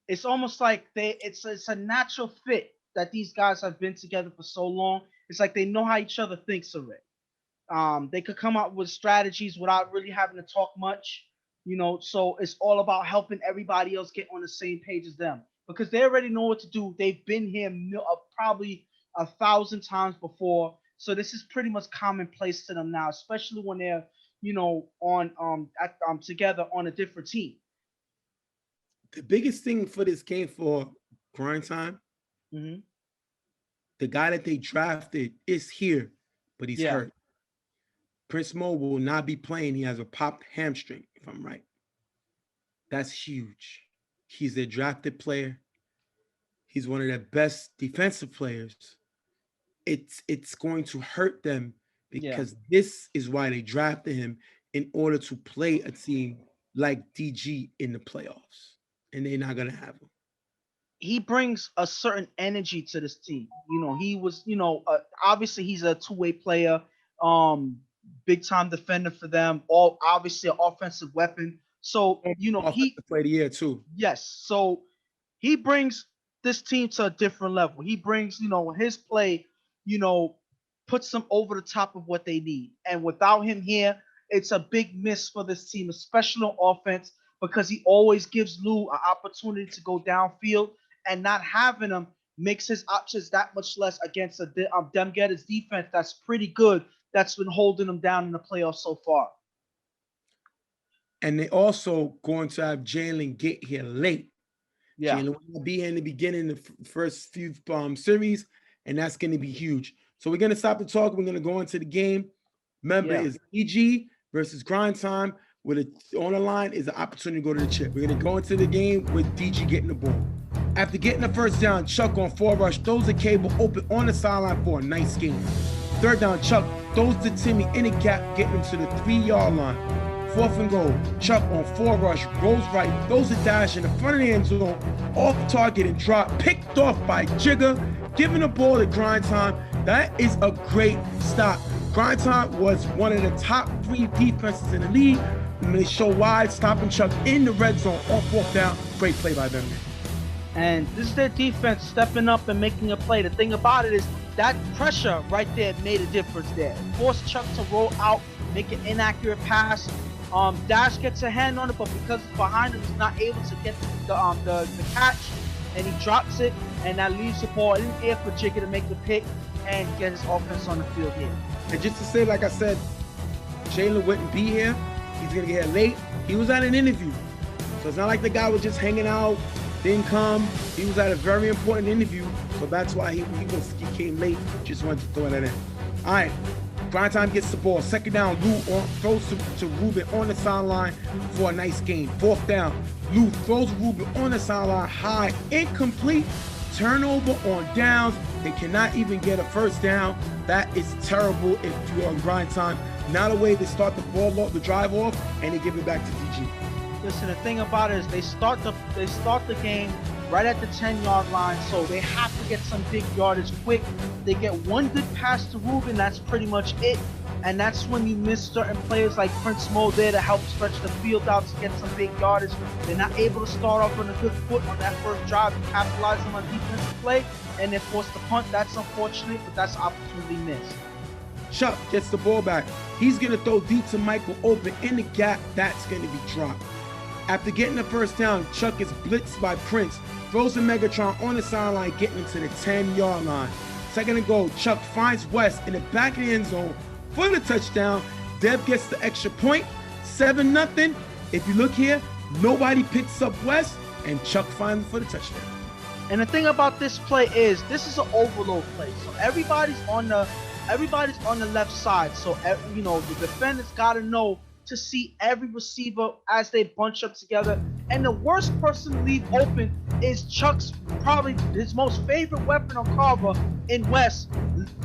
it's almost like it's a natural fit that these guys have been together for so long. It's like they know how each other thinks already. They could come up with strategies without really having to talk much, so it's all about helping everybody else get on the same page as them, because they already know what to do. They've been here probably 1,000 times before. So this is pretty much commonplace to them now, especially when they're, together on a different team. The biggest thing for this game for Grind Time, the guy that they drafted is here, but he's hurt. Prince Mo will not be playing. He has a popped hamstring, if I'm right. That's huge. He's a drafted player. He's one of the best defensive players. It's going to hurt them, because this is why they drafted him, in order to play a team like DG in the playoffs. And they're not going to have him. He brings a certain energy to this team. He was, obviously he's a two-way player, big time defender for them. All obviously an offensive weapon. So, he played the year too. Yes. So he brings this team to a different level. He brings, his play, puts them over the top of what they need. And without him here, it's a big miss for this team, especially on offense, because he always gives Lou an opportunity to go downfield, and not having him makes his options that much less against Dem Getter's defense that's pretty good, that's been holding them down in the playoffs so far. And they also going to have Jalen get here late. Yeah. Jalen will be here in the beginning, the first few series, and that's going to be huge. So we're going to stop the talk. We're going to go into the game. Remember, it's EG versus Grind Time. With it on the line is an opportunity to go to the chip. We're going to go into the game with DG getting the ball. After getting the first down, Chuck on 4 rush throws the cable open on the sideline for a nice game. Third down, Chuck throws to Timmy in the gap, getting him to the 3-yard line. 4th and goal, Chuck on 4 rush, rolls right, throws a dash in the front of the end zone, off target and drop, picked off by Jigga, giving the ball to Grind Time. That is a great stop. Grind Time was one of the top 3 defenses in the league. And they show wide, stopping Chuck in the red zone on 4th down. Great play by them. And this is their defense stepping up and making a play. The thing about it is that pressure right there made a difference there. Forced Chuck to roll out, make an inaccurate pass. Dash gets a hand on it, but because it's behind him, he's not able to get the catch, and he drops it, and that leaves the ball in the air for Jigga to make the pick and get his offense on the field here. And just to say, like I said, Jalen wouldn't be here. He's going to get here late. He was at an interview. So it's not like the guy was just hanging out, didn't come. He was at a very important interview. So that's why he came late. Just wanted to throw that in. All right. Grind Time gets the ball. 2nd down, Lou throws to Ruben on the sideline for a nice gain. 4th down, Lou throws Ruben on the sideline high, incomplete. Turnover on downs. They cannot even get a first down. That is terrible if you're on Grind Time. Not a way to start the ball off, the drive off, and they give it back to DG. Listen, the thing about it is they start the game right at the 10-yard line, so they have to get some big yardage quick. They get one good pass to Ruben, that's pretty much it. And that's when you miss certain players like Prince Mo there to help stretch the field out to get some big yardage. They're not able to start off on a good foot on that first drive and capitalize on defensive play, and then force the punt. That's unfortunate, but that's an opportunity missed. Chuck gets the ball back. He's going to throw deep to Michael open in the gap. That's going to be dropped. After getting the first down, Chuck is blitzed by Prince. Throws the Megatron on the sideline, getting into the 10-yard line. Second and goal, Chuck finds West in the back of the end zone for the touchdown. Dev gets the extra point, 7-0. If you look here, nobody picks up West, and Chuck finds him for the touchdown. And the thing about this play is, this is an overload play. So everybody's on the left side. So you know, the defenders got to know to see every receiver as they bunch up together. And the worst person to leave open is Chuck's, probably his most favorite weapon on Carver in West,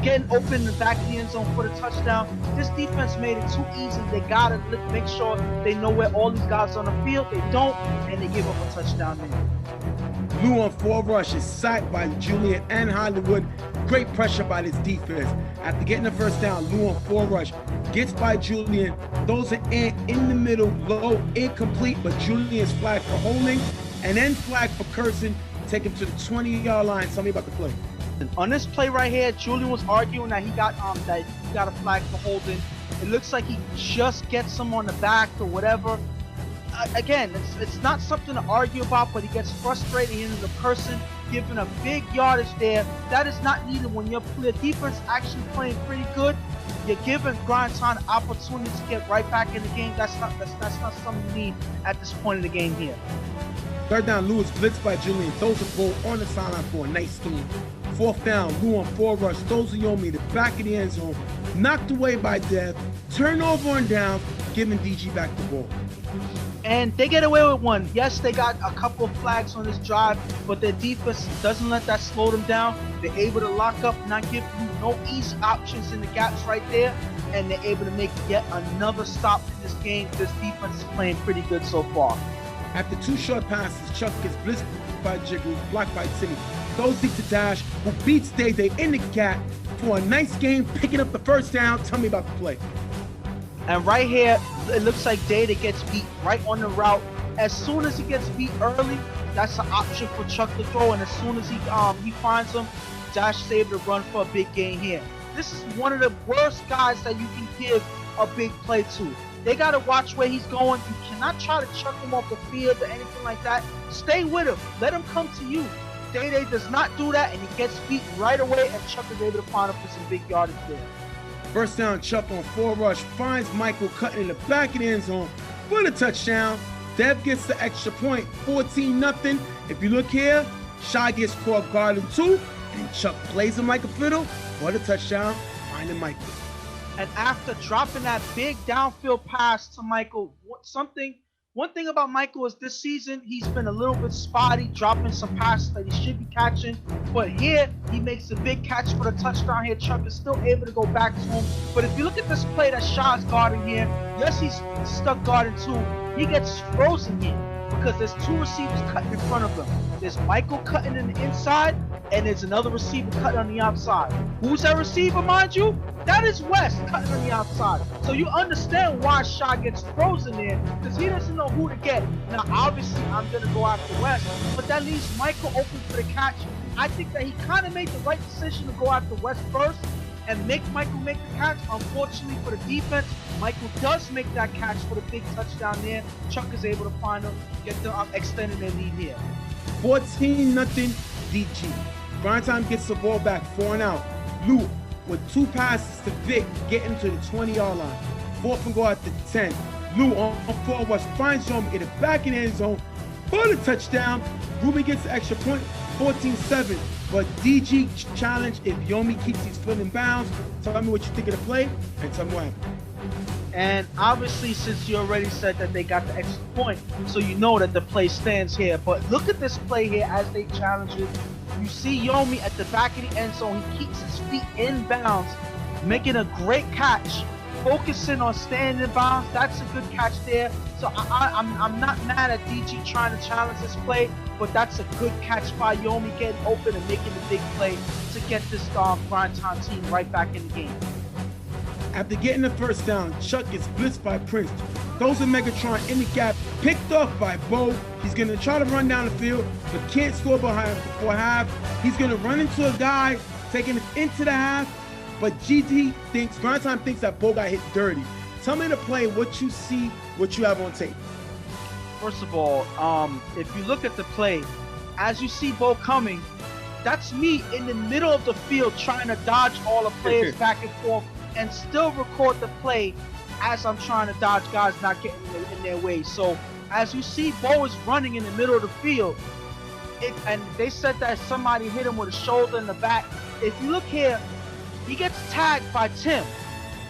getting open in the back of the end zone for the touchdown. This defense made it too easy. They gotta make sure they know where all these guys are on the field. They don't, and they give up a touchdown there. Lou on 4 rushes, sacked by Julian and Hollywood. Great pressure by this defense. After getting the first down, Lou on 4 rush, gets by Julian, throws an in the middle, low, incomplete, but Julian's flagged for holding, and then flagged for cursing, take him to the 20-yard line. Tell me about the play. On this play right here, Julian was arguing that he got a flag for holding. It looks like he just gets him on the back or whatever. Again, it's not something to argue about, but he gets frustrated. He ends up cursing, giving a big yardage there. That is not needed when your defense actually playing pretty good. You're giving Grind Time an opportunity to get right back in the game. That's not something you need at this point in the game here. Third down, Lou is blitzed by Julian, throws the ball on the sideline for a nice steam. Fourth down, Lou on 4 rush, throws to Yomi, the back of the end zone, knocked away by Dev, turnover on down, giving DG back the ball. And they get away with one. Yes, they got a couple of flags on this drive, but their defense doesn't let that slow them down. They're able to lock up, not give you no easy options in the gaps right there, and they're able to make yet another stop in this game. This defense is playing pretty good so far. After 2 short passes, Chuck gets blitzed by Jiggle, blocked by Timmy. Throws deep to Dash, who beats Day Day in the gap for a nice game, picking up the first down. Tell me about the play. And right here, it looks like Data gets beat right on the route. As soon as he gets beat early, that's an option for Chuck to throw. And as soon as he finds him, Dash is able to run for a big gain here. This is one of the worst guys that you can give a big play to. They got to watch where he's going. You cannot try to chuck him off the field or anything like that. Stay with him. Let him come to you. Day does not do that, and he gets beat right away, and Chuck is able to find him for some big yardage there. First down, Chuck on 4 rush, finds Michael cutting in the back of the end zone for the touchdown. Dev gets the extra point, 14-0. If you look here, Shy gets caught guarding 2, and Chuck plays him like a fiddle for the touchdown, finding Michael. And after dropping that big downfield pass to Michael, one thing about Michael is this season, he's been a little bit spotty, dropping some passes that he should be catching. But here, he makes a big catch for the touchdown here. Chuck is still able to go back to him. But if you look at this play that Shaw's guarding here, yes, he's stuck guarding 2. He gets frozen here because there's 2 receivers cutting in front of him. There's Michael cutting in the inside, and there's another receiver cutting on the outside. Who's that receiver, mind you? That is West cutting on the outside. So you understand why Shaw gets frozen there, because he doesn't know who to get. Now, obviously, I'm going to go after West, but that leaves Michael open for the catch. I think that he kind of made the right decision to go after West first and make Michael make the catch. Unfortunately for the defense, Michael does make that catch for the big touchdown there. Chuck is able to find him, get them extending their lead here. 14-0 DG. Grind Time gets the ball back, 4 and out. Lou with 2 passes to Vic, getting to the 20-yard line. 4th and goal at the 10. Lou on 4 rush, finds Yomi in the back in the end zone for the touchdown. Ruby gets the extra point, 14-7. But DG challenge if Yomi keeps his foot in bounds. Tell me what you think of the play, and tell me what happened. And obviously, since you already said that they got the extra point, so you know that the play stands here. But look at this play here as they challenge it. You see Yomi at the back of the end zone. He keeps his feet in bounds, making a great catch, focusing on staying in bounds. That's a good catch there. So I'm not mad at DG trying to challenge this play, but that's a good catch by Yomi, getting open and making the big play to get this Grind Time team right back in the game. After getting the first down, Chuck gets blitzed by Prince. Throws a Megatron in the gap, picked off by Bo. He's going to try to run down the field, but can't score before half. He's going to run into a guy, taking it into the half, but GT thinks, Grind Time thinks that Bo got hit dirty. Tell me to play what you see, what you have on tape. First of all, if you look at the play, as you see Bo coming, that's me in the middle of the field trying to dodge all the players back and forth and still record the play as I'm trying to dodge guys not getting in their way. So as you see, Bo is running in the middle of the field. And they said that somebody hit him with a shoulder in the back. If you look here, he gets tagged by Tim.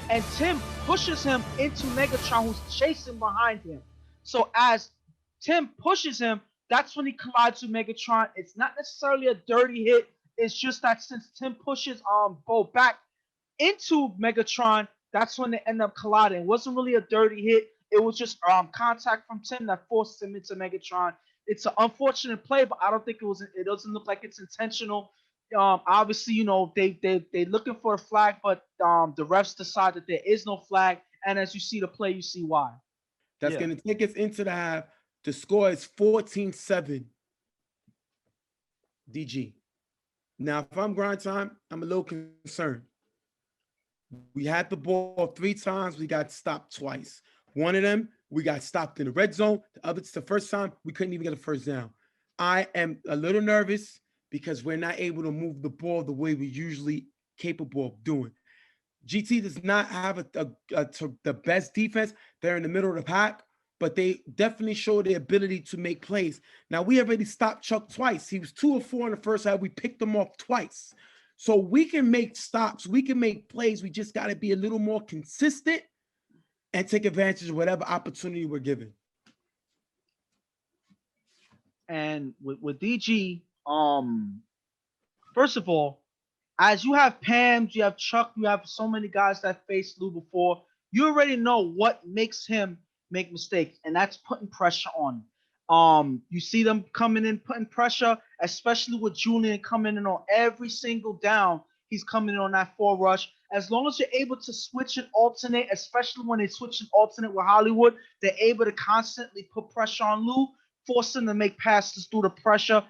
And Tim pushes him into Megatron, who's chasing behind him. So as Tim pushes him, that's when he collides with Megatron. It's not necessarily a dirty hit. It's just that since Tim pushes Bo back into Megatron, that's when they end up colliding. It wasn't really a dirty hit. It was just contact from Tim that forced him into Megatron. It's an unfortunate play, but I don't think it doesn't look like it's intentional. Obviously, you know, they looking for a flag, but the refs decide that there is no flag. And as you see the play, you see why. That's going to take us into the half. The score is 14-7 DG. Now, if I'm Grind Time, I'm a little concerned. We had the ball 3 times. We got stopped twice. One of them, we got stopped in the red zone. The other, the first time, we couldn't even get a first down. I am a little nervous because we're not able to move the ball the way we're usually capable of doing. GT does not have the best defense. They're in the middle of the pack, but they definitely show the ability to make plays. Now, we already stopped Chuck twice. He was 2 of 4 in the first half. We picked him off twice. So we can make stops. We can make plays. We just got to be a little more consistent and take advantage of whatever opportunity we're given. And with DG, first of all, as you have Pams, you have Chuck, you have so many guys that faced Lou before, you already know what makes him make mistakes, and that's putting pressure on him. You see them coming in, putting pressure, especially with Julian coming in on every single down. He's coming in on that 4 rush. As long as you're able to switch and alternate, especially when they switch and alternate with Hollywood, they're able to constantly put pressure on Lou, force him to make passes through the pressure.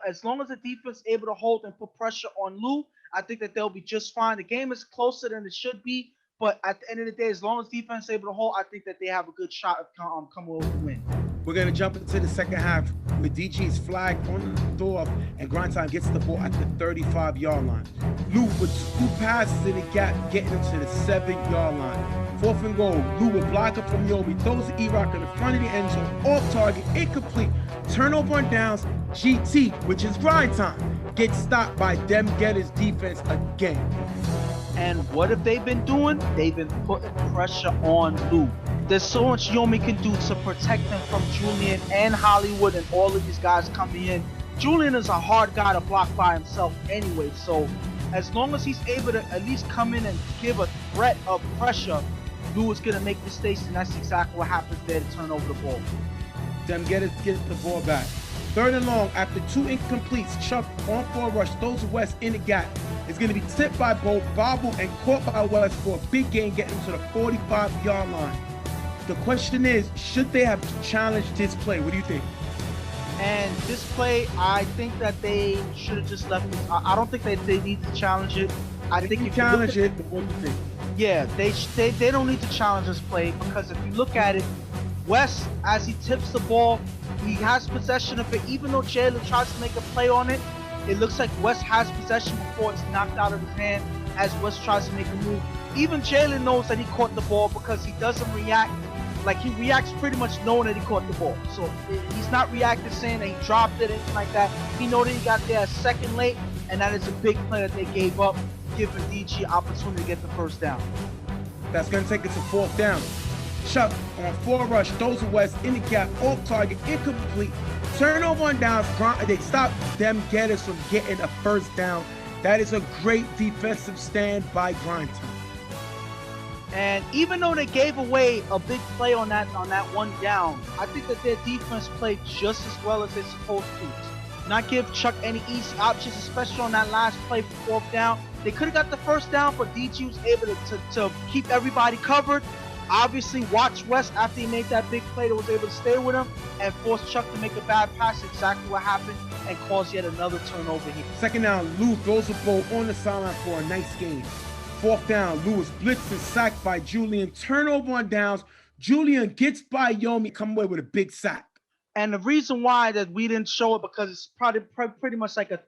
As long as the defense is able to hold and put pressure on Lou, I think that they'll be just fine. The game is closer than it should be, but at the end of the day, as long as defense is able to hold, I think that they have a good shot of coming over the win. We're going to jump into the second half with DG's flag on the door, and Grind Time gets the ball at the 35-yard line. Lou with 2 passes in the gap, getting him to the 7-yard line. 4th and goal. Lou will block up from Yobi, throws the E-Rock in the front of the end zone, off target, incomplete. Turnover on downs. GT, which is Grind Time, gets stopped by Dem Getter's defense again. And what have they been doing? They've been putting pressure on Lou. There's so much Yomi can do to protect him from Julian and Hollywood and all of these guys coming in. Julian is a hard guy to block by himself anyway, so as long as he's able to at least come in and give a threat of pressure, Lou is going to make mistakes, and that's exactly what happens there to turn over the ball. Dem Getter gets the ball back. 3rd and long, after 2 incompletes, Chuck on 4 rush, throws to West in the gap. It's going to be tipped by Bo, bobbled, and caught by West for a big gain, getting to the 45-yard line. The question is, should they have challenged this play? What do you think? And this play, I think that they should have just left it. I don't think that they need to challenge it. I think if you challenge it, what do you think? Yeah, they don't need to challenge this play, because if you look at it, West, as he tips the ball, he has possession of it. Even though Jalen tries to make a play on it, it looks like West has possession before it's knocked out of his hand as West tries to make a move. Even Jalen knows that he caught the ball because he doesn't react. Like, he reacts pretty much knowing that he caught the ball. So he's not reacting saying that he dropped it, anything like that. He know that he got there a second late, and that is a big play that they gave up, giving DG opportunity to get the first down. That's going to take it to 4th down. Chuck on 4 rush, throws to West in the gap, off target, incomplete. Turnover on downs. They stop Dem Getters from getting a first down. That is a great defensive stand by Grind Time. And even though they gave away a big play on that one down, I think that their defense played just as well as they're supposed to. Not give Chuck any easy options, especially on that last play for 4th down. They could have got the first down, but DG was able to keep everybody covered. Obviously, watch West after he made that big play that was able to stay with him and force Chuck to make a bad pass. Exactly what happened, and cause yet another turnover here. 2nd down, Lou throws the ball on the sideline for a nice gain. 4th down, Lewis blitzed and sacked by Julian. Turnover on downs. Julian gets by Yomi, come away with a big sack. And the reason why that we didn't show it because it's probably pretty much like a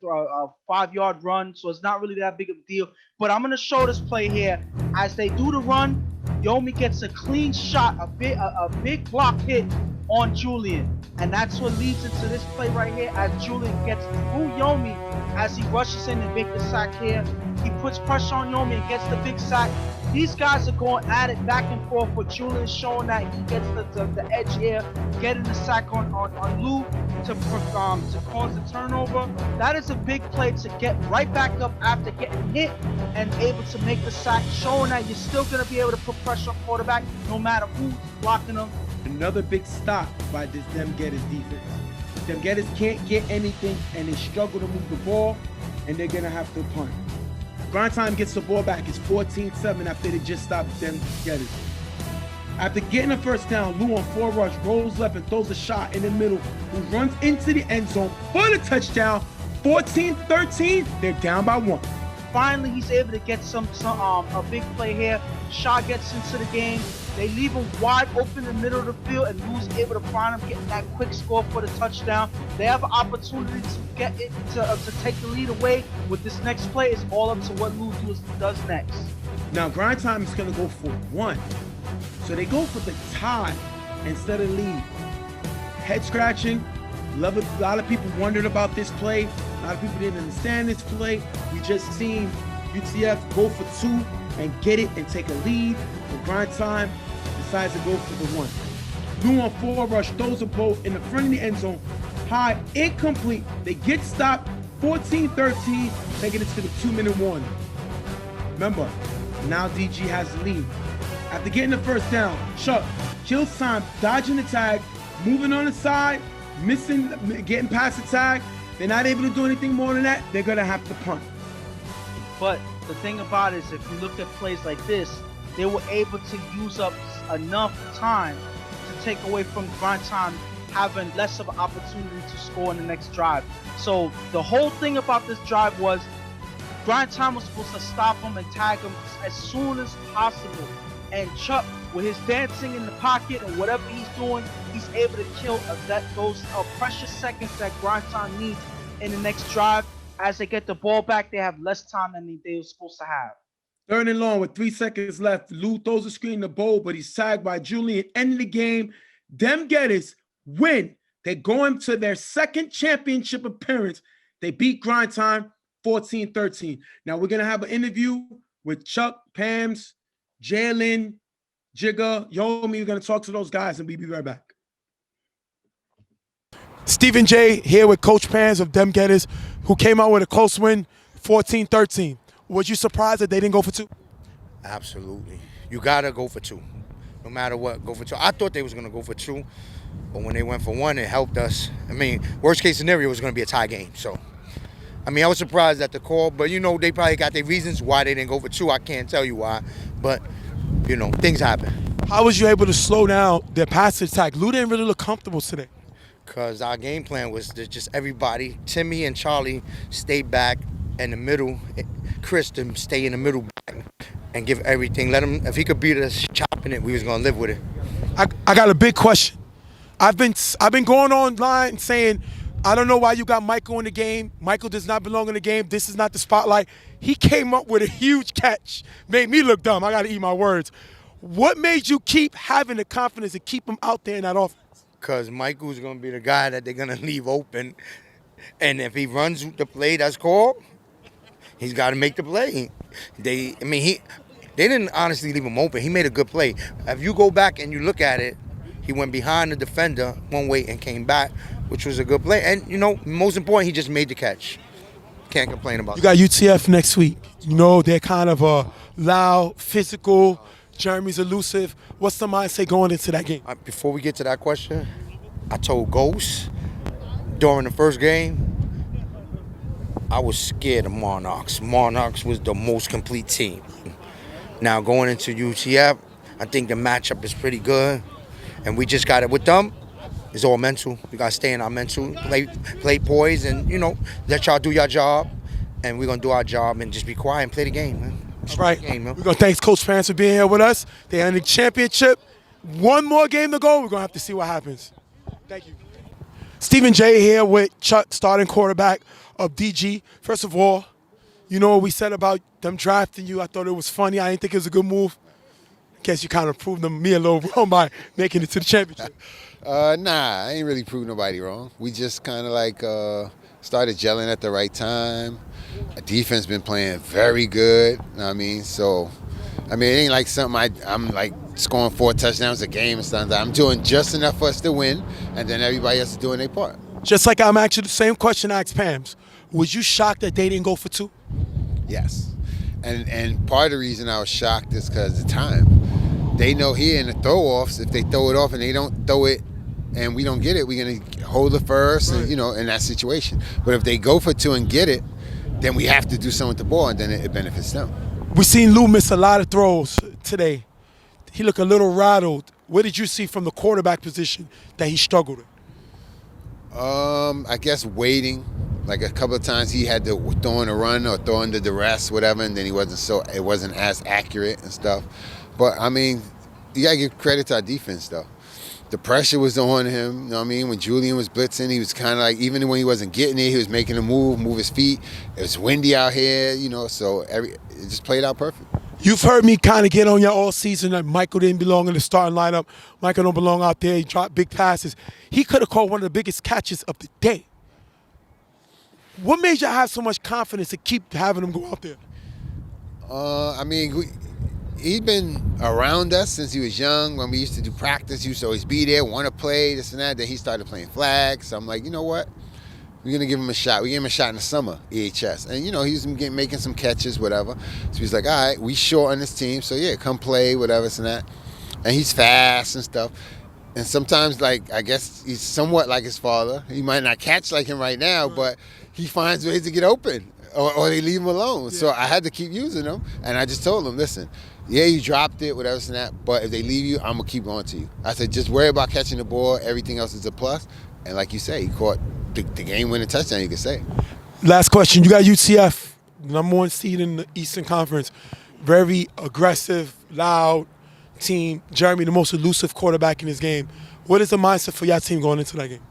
5-yard run, so it's not really that big of a deal. But I'm gonna show this play here as they do the run. Yomi gets a clean shot, a big block hit on Julian, and that's what leads into this play right here as Julian gets through Yomi as he rushes in and makes the sack here. He puts pressure on Yomi and gets the big sack. These guys are going at it back and forth with Julian showing that he gets the edge here, getting the sack on Lou to cause the turnover. That is a big play to get right back up after getting hit and able to make the sack, showing that you're still going to be able to put pressure on quarterback no matter who's blocking them. Another big stop by this Dem Gettys defense. Dem Gettys can't get anything and they struggle to move the ball, and they're going to have to punt. Grind Time gets the ball back. It's 14-7 after they just stopped Dem Gettys. After getting a first down, Lou on 4 rush rolls left and throws a shot in the middle, who runs into the end zone for the touchdown. 14-13, they're down by 1. Finally, he's able to get a big play here. Shaw gets into the game. They leave him wide open in the middle of the field, and Lou's able to find him, getting that quick score for the touchdown. They have an opportunity to get it to take the lead away. With this next play, it's all up to what Lou does next. Now, Grind Time is going to go for 1. So they go for the tie instead of lead. Head scratching. A lot of people wondered about this play. A lot of people didn't understand this play. We just seen UTF go for 2 and get it and take a lead. But Grind Time decides to go for the 1. Lou on 4 rush throws a ball in the front of the end zone. High, incomplete. They get stopped. 14-13, taking it to the 2-minute warning. Remember, now DG has the lead. After getting the first down, Chuck kills time, dodging the tag, moving on the side, getting past the tag. They're not able to do anything more than that. They're gonna have to punt. But the thing about it is, if you look at plays like this, they were able to use up enough time to take away from Grind Time having less of an opportunity to score in the next drive. So the whole thing about this drive was Grind Time was supposed to stop him and tag him as soon as possible. And Chuck, with his dancing in the pocket and whatever he's doing, he's able to kill those precious seconds that Grind Time needs in the next drive. As they get the ball back, they have less time than they were supposed to have. 3rd and long with 3 seconds left. Lou throws a screen to Bowl, but he's tagged by Julian. End of the game. Dem Gettys win. They're going to their 2nd championship appearance. They beat Grind Time 14-13. Now we're going to have an interview with Chuck, Pams, Jalen, Jigga, Yomi. We're going to talk to those guys, and we'll be right back. Stephen J here with Coach Pans of Dem Gettys, who came out with a close win, 14-13. Was you surprised that they didn't go for 2? Absolutely. You got to go for 2. No matter what, go for 2. I thought they was going to go for 2, but when they went for 1, it helped us. I mean, worst case scenario was going to be a tie game. So, I mean, I was surprised at the call, but, you know, they probably got their reasons why they didn't go for 2. I can't tell you why, but, you know, things happen. How was you able to slow down their pass attack? Lou didn't really look comfortable today. Because our game plan was to just everybody, Timmy and Charlie, stay back in the middle. Chris to stay in the middle back and give everything. Let him, if he could beat us chopping it, we was going to live with it. I got a big question. I've been going online saying, I don't know why you got Michael in the game. Michael does not belong in the game. This is not the spotlight. He came up with a huge catch. Made me look dumb. I got to eat my words. What made you keep having the confidence to keep him out there in that offense? Because Michael's going to be the guy that they're going to leave open. And if he runs the play that's called, he's got to make the play. They didn't honestly leave him open. He made a good play. If you go back and you look at it, he went behind the defender one way and came back, which was a good play. And, you know, most important, he just made the catch. Can't complain about it. You got UTF next week. You know, they're kind of loud, physical. Jeremy's elusive. What's the mindset going into that game? Before we get to that question, I told Ghost during the first game, I was scared of Monarchs. Monarchs was the most complete team. Now going into UTF, I think the matchup is pretty good. And we just got it with them. It's all mental. We got to stay in our mental, play poise, and, you know, let y'all do your job. And we're going to do our job and just be quiet and play the game, man. All right. Game, man. We're going to thank Coach Parents for being here with us. They're in the championship. One more game to go. We're going to have to see what happens. Thank you. Stephen J here with Chuck, starting quarterback of DG. First of all, you know what we said about them drafting you. I thought it was funny. I didn't think it was a good move. Guess you kind of proved me a little wrong by making it to the championship. Nah, I ain't really proved nobody wrong. We just kind of like started gelling at the right time. Our defense been playing very good. You know what I mean? So, I mean, it ain't like something I'm like scoring 4 touchdowns a game and stuff like that. I'm doing just enough for us to win, and then everybody else is doing their part. Just like I'm asking the same question I asked Pam's. Was you shocked that they didn't go for 2? Yes. And part of the reason I was shocked is because of the time. They know here in the throw-offs, if they throw it off and they don't throw it and we don't get it, we're going to hold it first, and, you know, in that situation. But if they go for 2 and get it, then we have to do something with the ball, and then it benefits them. We seen Lou miss a lot of throws today. He looked a little rattled. What did you see from the quarterback position that he struggled with? I guess waiting. Like a couple of times he had to throw in a run or throw under duress, whatever, and then it wasn't as accurate and stuff. But I mean, you gotta give credit to our defense though. The pressure was on him, you know what I mean? When Julian was blitzing, he was kind of like, even when he wasn't getting it, he was making a move his feet. It was windy out here, you know, so it just played out perfect. You've heard me kind of get on you all season that Michael didn't belong in the starting lineup. Michael don't belong out there. He dropped big passes. He could have caught one of the biggest catches of the day. What made you have so much confidence to keep having him go out there? I mean, he's been around us since he was young. When we used to do practice, he used to always be there, want to play, this and that. Then he started playing flags. So I'm like, you know what? We're going to give him a shot. We gave him a shot in the summer, EHS. And, you know, he was making some catches, whatever. So he's like, all right, we short on this team. So, yeah, come play, whatever, this and that. And he's fast and stuff. And sometimes, like, I guess he's somewhat like his father. He might not catch like him right now, but he finds ways to get open. Or they leave him alone. Yeah. So I had to keep using him. And I just told him, listen, yeah, you dropped it, whatever, this and that. But if they leave you, I'm going to keep going to you. I said, just worry about catching the ball. Everything else is a plus. And like you say, he caught the game-winning touchdown, you could say. Last question. You got UTF, number 1 seed in the Eastern Conference. Very aggressive, loud team. Jeremy, the most elusive quarterback in this game. What is the mindset for your team going into that game?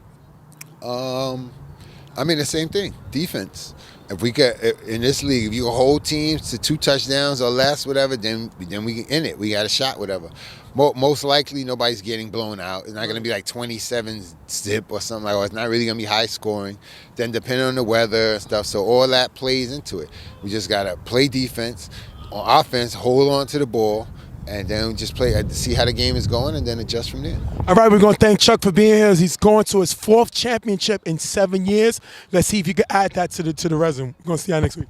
I mean, the same thing. Defense. If we could, in this league, if you hold teams to 2 touchdowns or less, whatever, then we in it. We got a shot, whatever. Most likely, nobody's getting blown out. It's not going to be like 27-zip or something like that. It's not really going to be high scoring. Then depending on the weather and stuff, so all that plays into it. We just got to play defense. On offense, hold on to the ball, and then just play, see how the game is going, and then adjust from there. All right, we're going to thank Chuck for being here. He's going to his 4th championship in 7 years. Let's see if you can add that to the resume. We're going to see you next week.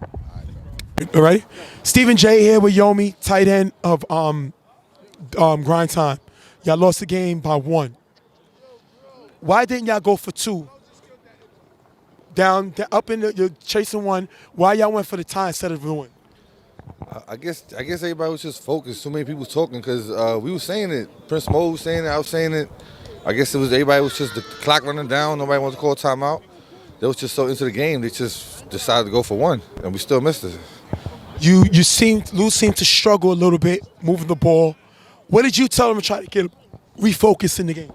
All right. Stephen J here with Yomi, tight end of Grind Time. Y'all lost the game by 1. Why didn't y'all go for 2? Down, up in you're chasing 1. Why y'all went for the tie instead of the 1? I guess everybody was just focused. Too many people was talking because we was saying it. Prince Mo was saying it. I was saying it. I guess everybody was just the clock running down. Nobody wanted to call timeout. They was just so into the game. They just decided to go for 1, and we still missed it. Lou seemed to struggle a little bit moving the ball. What did you tell him to try to get him refocused in the game?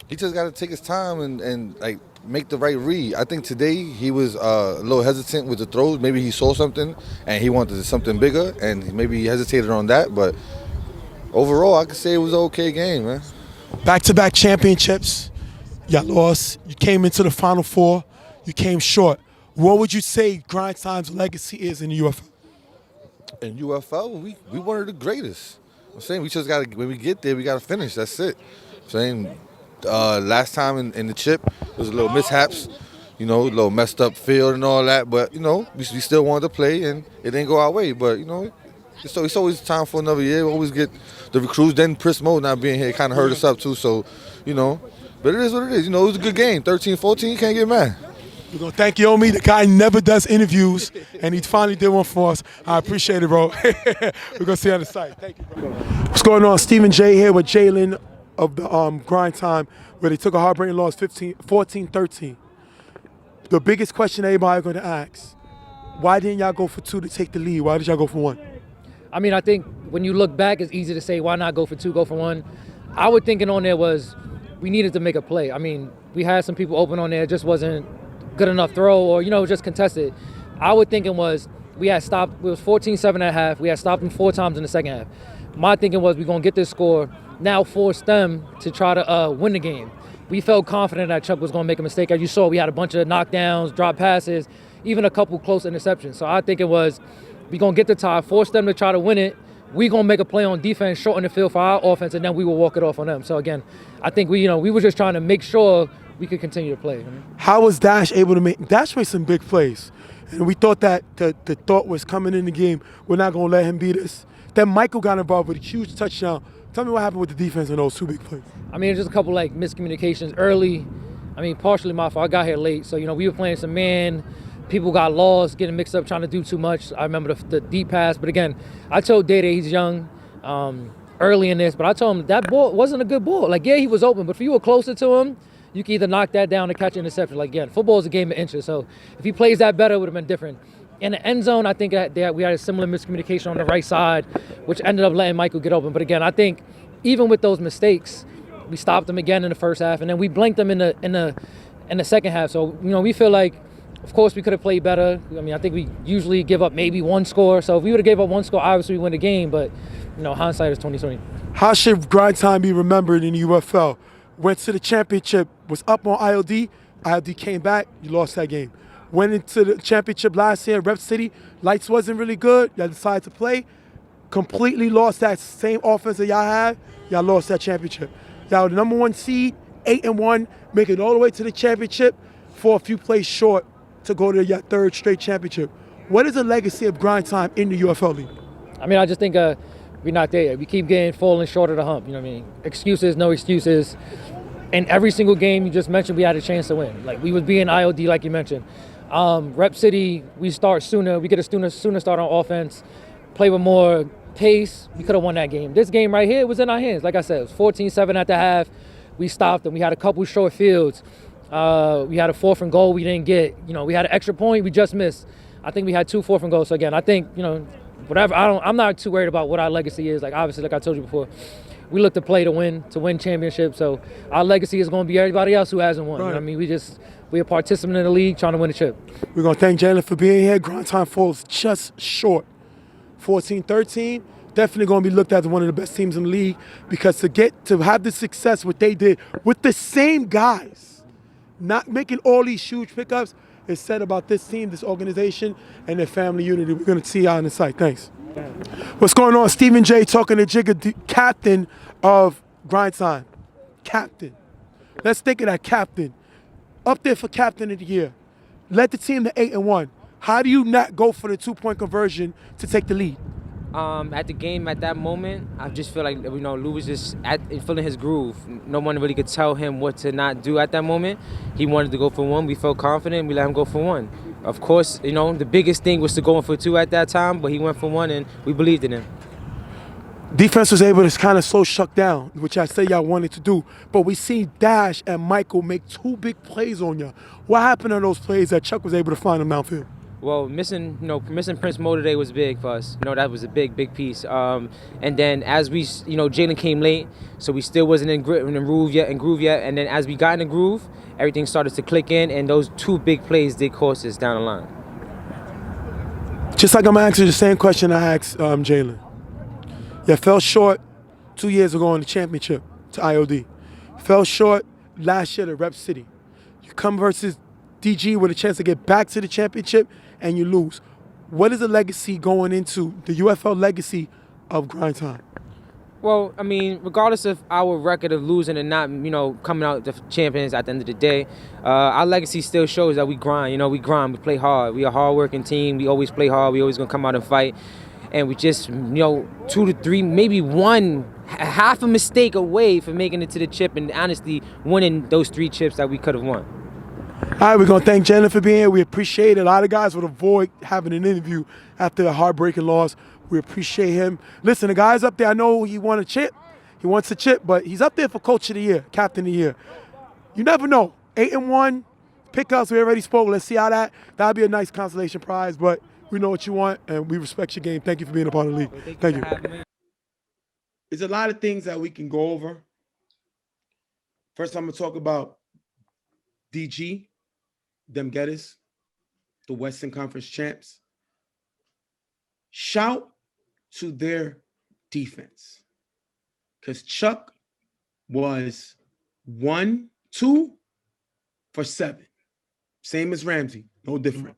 He just got to take his time and like make the right read. I think today he was a little hesitant with the throws. Maybe he saw something and he wanted something bigger, and maybe he hesitated on that. But overall, I could say it was an okay game, man. Back-to-back championships. Y'all lost. You came into the Final Four. You came short. What would you say Grind Time's legacy is in the UFL? In UFL, we one of the greatest. I'm saying we just got to, when we get there, we got to finish. That's it. I'm saying last time in the chip, there was a little mishaps, you know, a little messed up field and all that. But, you know, we still wanted to play, and it didn't go our way. But, you know, it's always time for another year. We always get the recruits. Then Chris Mo not being here kind of hurt us up, too. So, you know, but it is what it is. You know, it was a good game. 13-14, you can't get mad. We're going to thank Yomi. The guy never does interviews, and he finally did one for us. I appreciate it, bro. We're going to see you on the site. Thank you, bro. What's going on? Stephen J here with Jalen of the Grind Time, where they took a heartbreaking loss 14-13. The biggest question everybody going to ask, why didn't y'all go for 2 to take the lead? Why did y'all go for 1? I mean, I think when you look back, it's easy to say, why not go for 2, go for 1? Our thinking on there was we needed to make a play. I mean, we had some people open on there, it just wasn't good enough throw or, just contested. Our thinking was we had stopped, it was 14-7 at half. We had stopped them 4 times in the second half. My thinking was we're going to get this score, now force them to try to win the game. We felt confident that Chuck was going to make a mistake. As you saw, we had a bunch of knockdowns, drop passes, even a couple close interceptions. So I think it was we're going to get the tie, force them to try to win it. We're going to make a play on defense, shorten the field for our offense, and then we will walk it off on them. So, again, I think we were just trying to make sure we could continue to play. How was Dash able to make – Dash made some big plays. And we thought that the thought was coming in the game, we're not going to let him beat us. Then Michael got involved with a huge touchdown. Tell me what happened with the defense in those 2 big plays. I mean, just a couple, miscommunications early. I mean, partially my fault. I got here late. So, we were playing some man. People got lost, getting mixed up, trying to do too much. I remember the deep pass. But, again, I told Dede he's young early in this. But I told him that ball wasn't a good ball. He was open. But if you were closer to him, you can either knock that down or catch an interception. Again, football is a game of inches. So if he plays that better, it would have been different. In the end zone, I think that we had a similar miscommunication on the right side, which ended up letting Michael get open. But, again, I think even with those mistakes, we stopped them again in the first half, and then we blanked them in the second half. So, we feel like, of course, we could have played better. I mean, I think we usually give up maybe 1 score. So if we would have gave up 1 score, obviously we win the game. But, hindsight is 20/20. How should grind time be remembered in the UFL? Went to the championship, was up on ILD. ILD came back, you lost that game. Went into the championship last year, Rep City. Lights wasn't really good. Y'all decided to play. Completely lost that same offense that y'all had. Y'all lost that championship. Y'all were the number 1 seed, 8-1, make it all the way to the championship for a few plays short to go to your 3rd straight championship. What is the legacy of grind time in the UFL league? I mean, I just think we're not there yet. We keep falling short of the hump. Excuses, no excuses. In every single game you just mentioned, we had a chance to win. We was being IOD, like you mentioned. Rep City, we start sooner. We get a sooner start on offense, play with more pace. We could have won that game. This game right here was in our hands. Like I said, it was 14-7 at the half. We stopped them. We had a couple short fields. We had a 4th and goal we didn't get. We had an extra point we just missed. I think we had 2 4th and goals. So again, I think, whatever. I'm not too worried about what our legacy is. Obviously, like I told you before, we look to play to win championships. So our legacy is going to be everybody else who hasn't won. Right. We're a participant in the league trying to win a chip. We're going to thank Jalen for being here. Grind time falls just short. 14-13, definitely going to be looked at as one of the best teams in the league, because to have the success what they did with the same guys, not making all these huge pickups, is said about this team, this organization, and their family unity. We're going to see y'all on the site. Thanks. What's going on? Stephen J. talking to Jigga, the captain of Grind Time. Captain. Let's think of that captain. Up there for captain of the year. Led the team to 8-1. How do you not go for the 2-point conversion to take the lead? At the game, at that moment, I just feel like, Lou was just feeling his groove. No one really could tell him what to not do at that moment. He wanted to go for 1. We felt confident. We let him go for 1. Of course, the biggest thing was to go for 2 at that time, but he went for 1, and we believed in him. Defense was able to kind of slow Chuck down, which I say y'all wanted to do. But we see Dash and Michael make 2 big plays on y'all. What happened on those plays that Chuck was able to find them downfield? Well, missing Prince Mo today was big for us. That was a big piece. And then as we, Jalen came late, so we still wasn't in groove yet. And then as we got in the groove, everything started to click in, and those 2 big plays did cost us down the line. Just like I'm asking the same question I asked Jalen. You fell short 2 years ago in the championship to IOD. Fell short last year to Rep City. You come versus DG with a chance to get back to the championship, and you lose. What is the legacy going into the UFL legacy of Grind Time? Well, I mean, regardless of our record of losing and not, coming out the champions at the end of the day, our legacy still shows that we grind. We grind, we play hard. We are a hard-working team. We always play hard. We always going to come out and fight. And we just, 2 to 3, maybe 1, half a mistake away from making it to the chip and honestly winning those 3 chips that we could have won. All right, we're going to thank Jalen for being here. We appreciate it. A lot of guys would avoid having an interview after a heartbreaking loss. We appreciate him. Listen, the guy's up there, I know he won a chip. He wants a chip, but he's up there for Coach of the Year, Captain of the Year. You never know. 8-1, pickups, we already spoke. Let's see how that'll be a nice consolation prize, but We know what you want, and we respect your game. Thank you for being a part of the league. Thank you. There's a lot of things that we can go over. First, I'm going to talk about DG, them Gettys, the Western Conference champs. Shout to their defense, because Chuck was 1-2 for 7. Same as Ramsey, no different.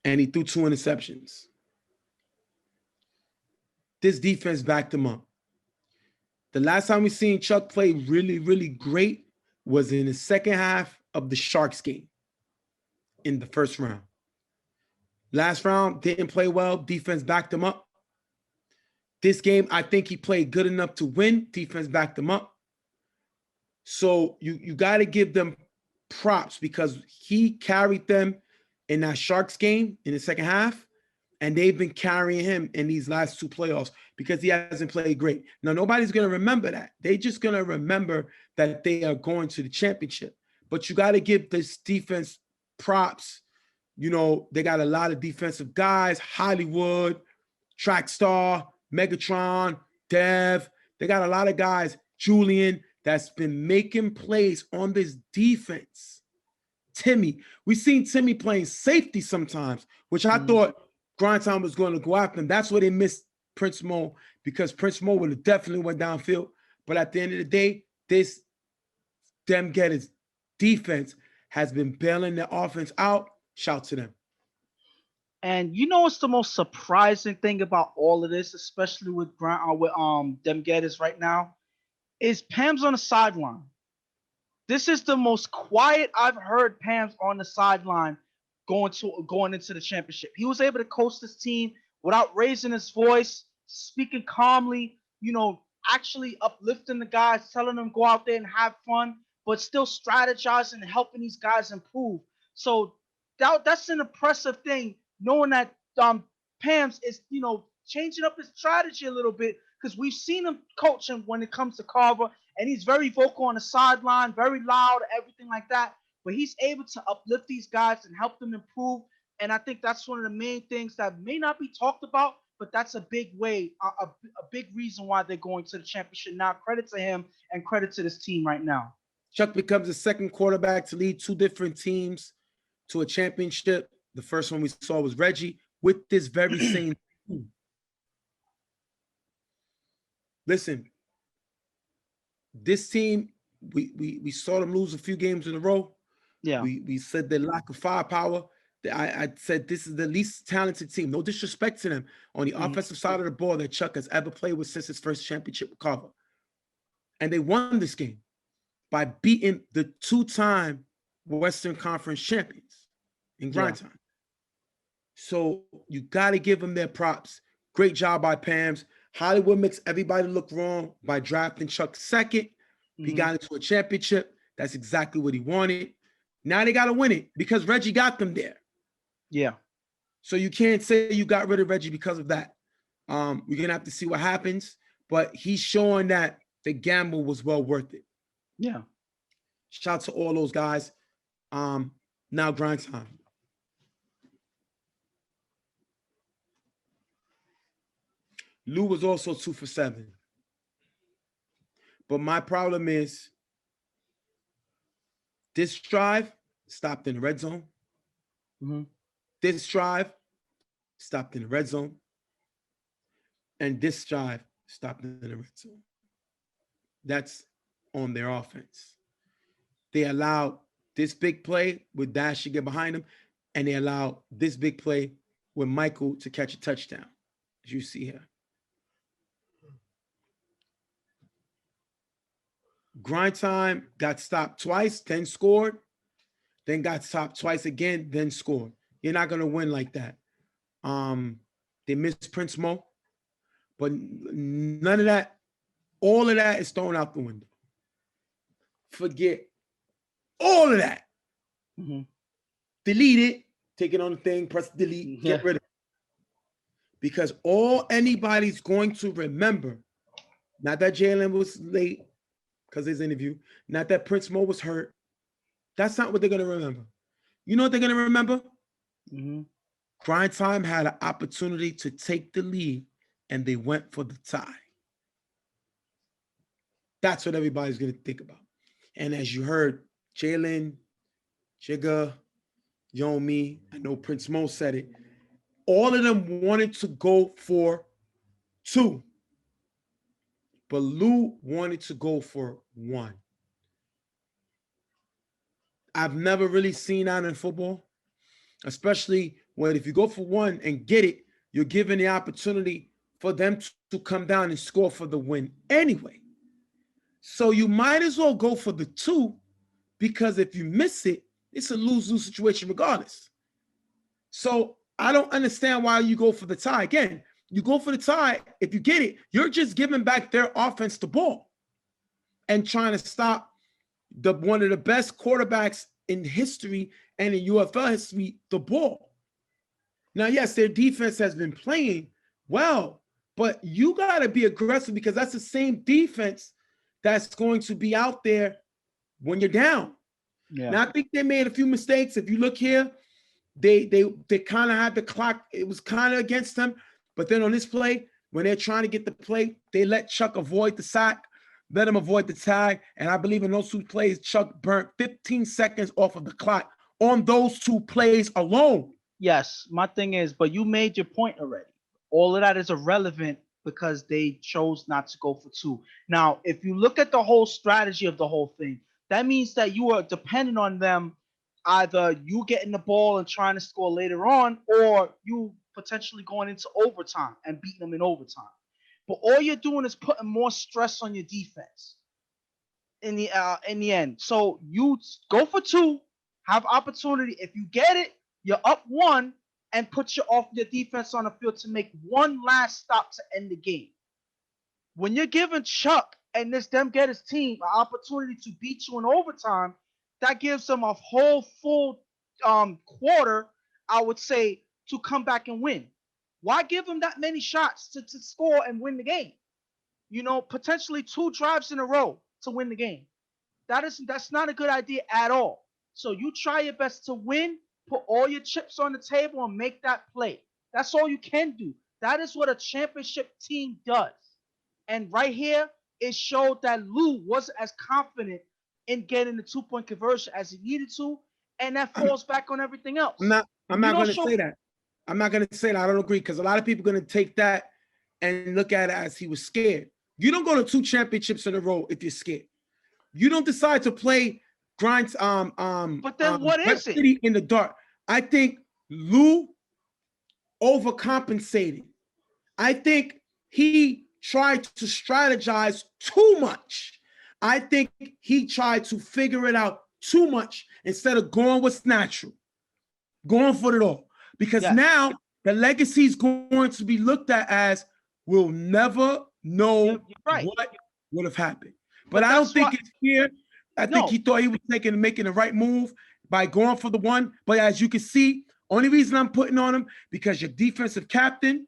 And he threw 2 interceptions. This defense backed him up. The last time we seen Chuck play really, really great was in the second half of the Sharks game in the first round. Last round, didn't play well. Defense backed him up. This game, I think he played good enough to win. Defense backed him up. So you got to give them props because he carried them in that Sharks game in the second half, and they've been carrying him in these last 2 playoffs because he hasn't played great. Now, nobody's going to remember that. They're just going to remember that they are going to the championship. But you got to give this defense props. You know, they got a lot of defensive guys, Hollywood, Track Star, Megatron, Dev. They got a lot of guys, Julian, that's been making plays on this defense. Timmy, we've seen Timmy playing safety sometimes, which I thought Grindtime was going to go after him. That's where they missed Prince Mo, because Prince Mo would have definitely went downfield. But at the end of the day, this them Gettys defense has been bailing their offense out. Shout to them. And you know what's the most surprising thing about all of this, especially with them Gettys right now, is Pam's on the sideline. This is the most quiet I've heard Pam's on the sideline going into the championship. He was able to coach this team without raising his voice, speaking calmly, you know, actually uplifting the guys, telling them go out there and have fun, but still strategizing and helping these guys improve. So that's an impressive thing, knowing that Pam's is, you know, changing up his strategy a little bit, because we've seen him coaching when it comes to Carver, and he's very vocal on the sideline, very loud, everything like that. But he's able to uplift these guys and help them improve. And I think that's one of the main things that may not be talked about, but that's a big way, a big reason why they're going to the championship now. Credit to him and credit to this team right now. Chuck becomes the second quarterback to lead 2 different teams to a championship. The first one we saw was Reggie with this very same team. Listen, this team, we saw them lose a few games in a row. Yeah. We said the lack of firepower. I said this is the least talented team. No disrespect to them on the offensive side of the ball that Chuck has ever played with since his first championship with Carver. And they won this game by beating the 2-time Western Conference champions in grind time. So you got to give them their props. Great job by Pams. Hollywood makes everybody look wrong by drafting Chuck second. He got into a championship. That's exactly what he wanted. Now they got to win it because Reggie got them there. Yeah. So you can't say you got rid of Reggie because of that. We're going to have to see what happens, but he's showing that the gamble was well worth it. Yeah. Shout out to all those guys. Now grind time. Lou was also 2 for 7. But my problem is this drive stopped in the red zone. This drive stopped in the red zone. And this drive stopped in the red zone. That's on their offense. They allowed this big play with Dash to get behind him, and they allowed this big play with Michael to catch a touchdown, as you see here. Grind time got stopped twice, then scored, then got stopped twice again, then scored. You're not going to win like that. They missed Prince Mo, but none of that, all of that is thrown out the window. Forget all of that. Delete it, take it on the thing, press delete, get rid of it. Because all anybody's going to remember, not that Jalen was late because his interview, not that Prince Mo was hurt. That's not what they're going to remember. You know what they're going to remember? Grind Time had an opportunity to take the lead, and they went for the tie. That's what everybody's going to think about. And as you heard, Jalen, Jigga, Yomi, I know Prince Mo said it, all of them wanted to go for 2. But Lou wanted to go for 1. I've never really seen that in football, especially when if you go for 1 and get it, you're given the opportunity for them to come down and score for the win anyway. So you might as well go for the 2, because if you miss it, it's a lose-lose situation regardless. So I don't understand why you go for the tie. Again, you go for the tie. If you get it, you're just giving back their offense the ball and trying to stop one of the best quarterbacks in history and in UFL history, the ball. Now, yes, their defense has been playing well, but you got to be aggressive, because that's the same defense that's going to be out there when you're down. Yeah. Now, I think they made a few mistakes. If you look here, they kind of had the clock. It was kind of against them. But then on this play, when they're trying to get the play, they let Chuck avoid the sack, let him avoid the tag. And I believe in those 2 plays, Chuck burnt 15 seconds off of the clock on those 2 plays alone. Yes, my thing is, but you made your point already. All of that is irrelevant because they chose not to go for 2. Now, if you look at the whole strategy of the whole thing, that means that you are dependent on them, either you getting the ball and trying to score later on, or you potentially going into overtime and beating them in overtime. But all you're doing is putting more stress on your defense in the end. So you go for 2, have opportunity. If you get it, you're up 1, and put your defense on the field to make one last stop to end the game. When you're giving Chuck and them get his team an opportunity to beat you in overtime, that gives them a whole full quarter, I would say, to come back and win. Why give them that many shots to score and win the game? You know, potentially 2 drives in a row to win the game. That's not a good idea at all. So you try your best to win, put all your chips on the table and make that play. That's all you can do. That is what a championship team does. And right here, it showed that Lou wasn't as confident in getting the 2-point conversion as he needed to, and that falls back on everything else. I'm not going to say that. I'm not going to say that. I don't agree, because a lot of people are going to take that and look at it as he was scared. You don't go to 2 championships in a row if you're scared. You don't decide to play grinds. But then what is it? City in the dark. I think Lou overcompensated. I think he tried to strategize too much. I think he tried to figure it out too much instead of going what's natural, going for it all. Because now the legacy is going to be looked at as we'll never know what would have happened. But I don't think it's fear. I think he thought he was making the right move by going for the 1. But as you can see, only reason I'm putting on him because your defensive captain,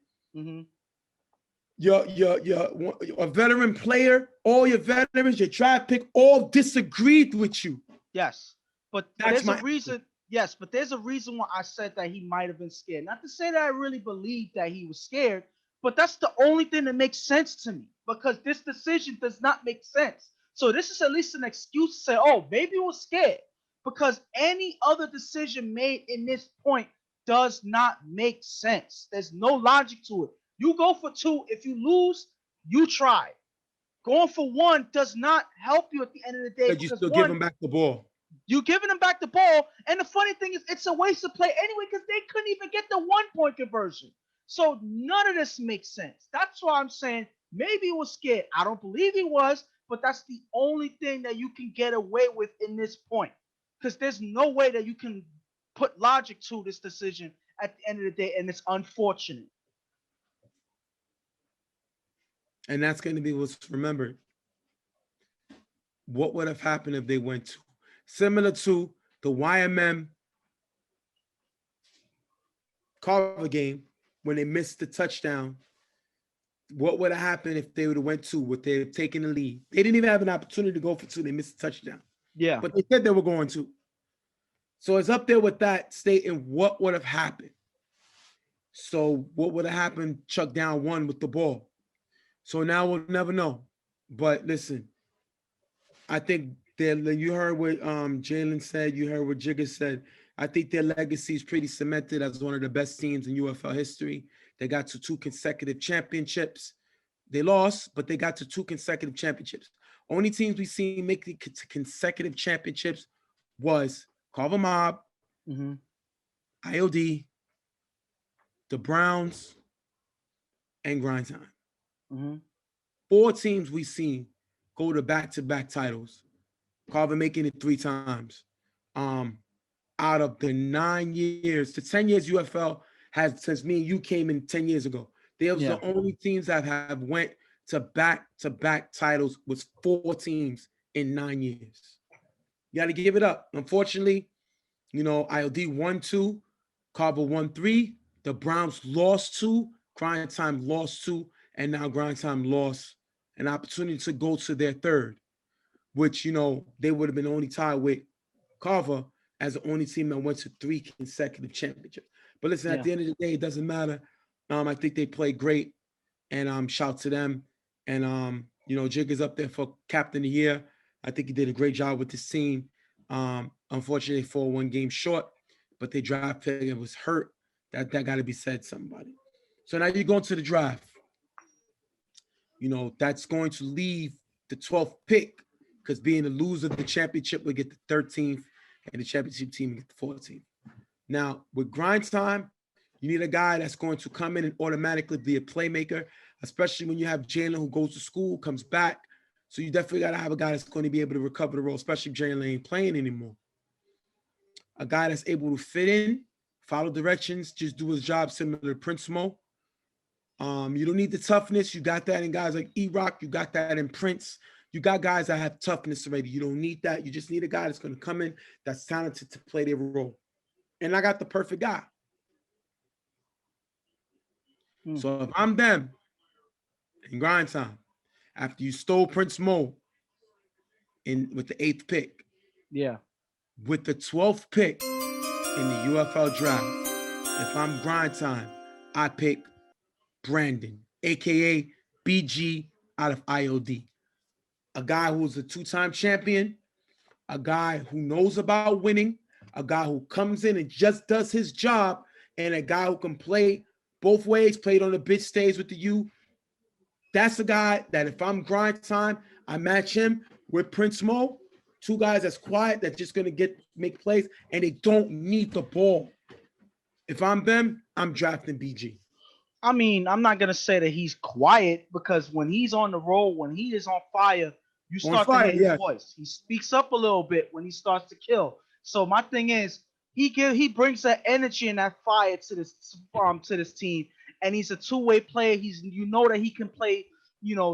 your a veteran player, all your veterans, your draft pick, all disagreed with you. Yes, but there's a reason. Yes, but there's a reason why I said that he might have been scared. Not to say that I really believe that he was scared, but that's the only thing that makes sense to me, because this decision does not make sense. So this is at least an excuse to say, oh, maybe he was scared, because any other decision made in this point does not make sense. There's no logic to it. You go for 2. If you lose, you try. Going for 1 does not help you at the end of the day. But you still give him back the ball. You're giving them back the ball. And the funny thing is, it's a waste of play anyway, because they couldn't even get the 1-point conversion. So none of this makes sense. That's why I'm saying maybe he was scared. I don't believe he was, but that's the only thing that you can get away with in this point, because there's no way that you can put logic to this decision at the end of the day, and it's unfortunate. And that's going to be what's remembered. What would have happened if they went to? Similar to the YMM Carver game when they missed the touchdown. What would have happened if they would have went 2? Would they have taken the lead? They didn't even have an opportunity to go for 2. They missed the touchdown. Yeah. But they said they were going to. So it's up there with that stating what would have happened. So what would have happened? Chuck down one with the ball. So now we'll never know. But listen, I think you heard what Jalen said. You heard what Jigga said. I think their legacy is pretty cemented as one of the best teams in UFL history. They got to 2 consecutive championships. They lost, but they got to 2 consecutive championships. Only teams we seen make the consecutive championships was Carver Mob, IOD, the Browns, and Grind Time. 4 teams we seen go to back-to-back titles. Carver making it 3 times. Out of the 9 years, the 10 years UFL has since me and you came in 10 years ago. They was the only teams that have went to back-to-back titles was 4 teams in 9 years. You got to give it up. Unfortunately, IOD won 2, Carver won 3, the Browns lost 2, Grind Time lost 2, and now Grind Time lost an opportunity to go to their 3rd, which, they would have been only tied with Carver as the only team that went to 3 consecutive championships. But listen, at the end of the day, it doesn't matter. I think they played great, and shout to them. And, Jig is up there for Captain of the Year. I think he did a great job with this team. Unfortunately, they fall 1 game short, but they draft pick and was hurt. That got to be said, somebody. So now you're going to the draft. That's going to leave the 12th pick, because being the loser of the championship will get the 13th, and the championship team will get the 14th. Now, with Grind Time, you need a guy that's going to come in and automatically be a playmaker, especially when you have Jalen who goes to school, comes back. So you definitely got to have a guy that's going to be able to recover the role, especially if Jalen ain't playing anymore. A guy that's able to fit in, follow directions, just do his job similar to Prince Mo. You don't need the toughness. You got that in guys like E-Rock. You got that in Prince. You got guys that have toughness already. You don't need that. You just need a guy that's going to come in that's talented to play their role. And I got the perfect guy. So if I'm them in Grind Time, after you stole Prince Mo with the 8th pick, with the 12th pick in the UFL draft, if I'm Grind Time, I pick Brandon, aka BG out of IOD. A guy who's a 2-time champion, a guy who knows about winning, a guy who comes in and just does his job, and a guy who can play both ways, played on the big stage with the U. That's a guy that if I'm Grind Time, I match him with Prince Mo, 2 guys that's quiet, that's just going to make plays, and they don't need the ball. If I'm them, I'm drafting BG. I mean, I'm not going to say that he's quiet, because when he's on the roll, when he is on fire, you start to hear his voice. He speaks up a little bit when he starts to kill. So my thing is, he brings that energy and that fire to this team, and he's a 2-way player. That he can play,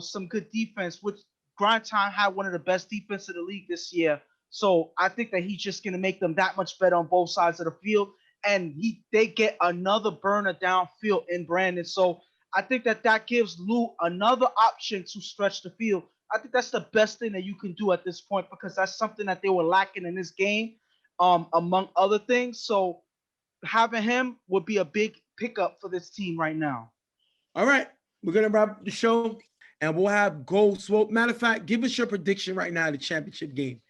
some good defense, which Grind Time had one of the best defense in the league this year. So I think that he's just going to make them that much better on both sides of the field, and they get another burner downfield in Brandon. So I think that gives Lou another option to stretch the field. I think that's the best thing that you can do at this point, because that's something that they were lacking in this game, among other things. So having him would be a big pickup for this team right now. All right, we're going to wrap up the show, and we'll have Gold Swope. Matter of fact, give us your prediction right now of the championship game.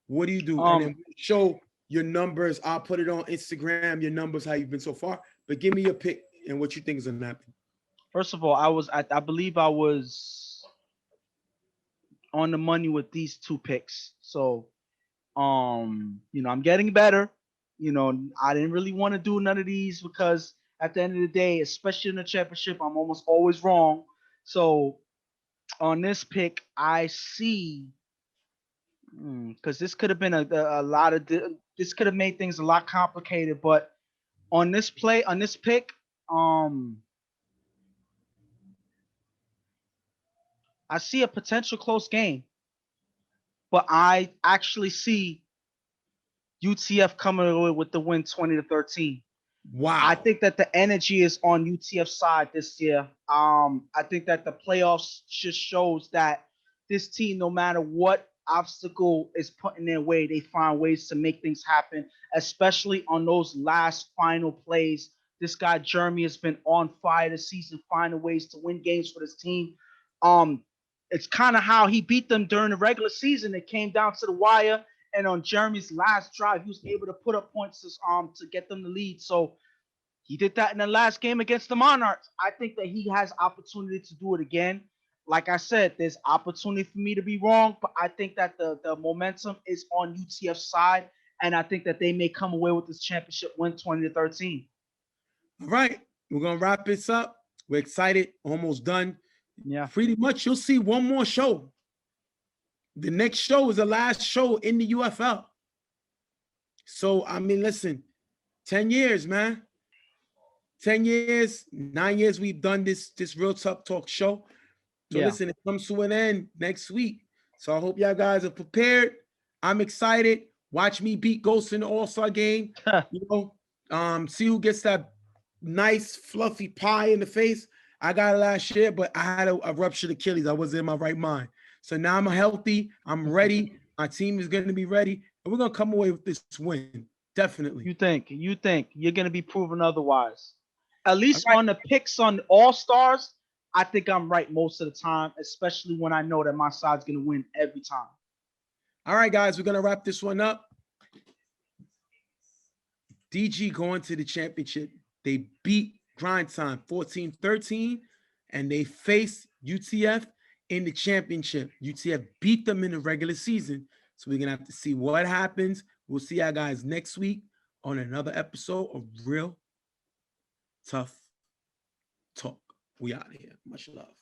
What do you do? And then show your numbers. I'll put it on Instagram, your numbers, how you've been so far. But give me your pick and what you think is going to happen. First of all, I believe I was on the money with these 2 picks. So, I'm getting better. I didn't really want to do none of these, because at the end of the day, especially in the championship, I'm almost always wrong. So on this pick, I see, because this could have been a lot of, this could have made things a lot complicated, but on this pick, I see a potential close game, but I actually see UTF coming away with the win 20-13. Wow. I think that the energy is on UTF's side this year. I think that the playoffs just shows that this team, no matter what obstacle is put in their way, they find ways to make things happen, especially on those last final plays This guy Jeremy has been on fire this season, finding ways to win games for this team. It's kind of how he beat them during the regular season. It came down to the wire, and on Jeremy's last drive, he was able to put up points to get them the lead. So he did that in the last game against the Monarchs. I think that he has opportunity to do it again. Like I said, there's opportunity for me to be wrong, but I think that the momentum is on UTF's side, and I think that they may come away with this championship win 20-13. All right, we're gonna wrap this up. We're excited, almost done. Yeah, pretty much. You'll see one more show. The next show is the last show in the UFL. So I mean, listen, 10 years, man. 10 years, 9 years we've done this Real Tough Talk show. So listen, it comes to an end next week. So I hope y'all guys are prepared. I'm excited. Watch me beat Ghost in the All-Star game. See who gets that nice fluffy pie in the face. I got it last year, but I had a ruptured Achilles. I wasn't in my right mind. So now I'm healthy. I'm ready. My team is going to be ready. And we're going to come away with this win. Definitely. You think you're going to be proven otherwise. At least on the picks on All-Stars, I think I'm right most of the time, especially when I know that my side's going to win every time. All right, guys, we're going to wrap this one up. DG going to the championship. They beat Grind Time 14-13, and they face UTF in the championship. UTF beat them in the regular season. So we're going to have to see what happens. We'll see y'all guys next week on another episode of Real Tough Talk. We out of here. Much love.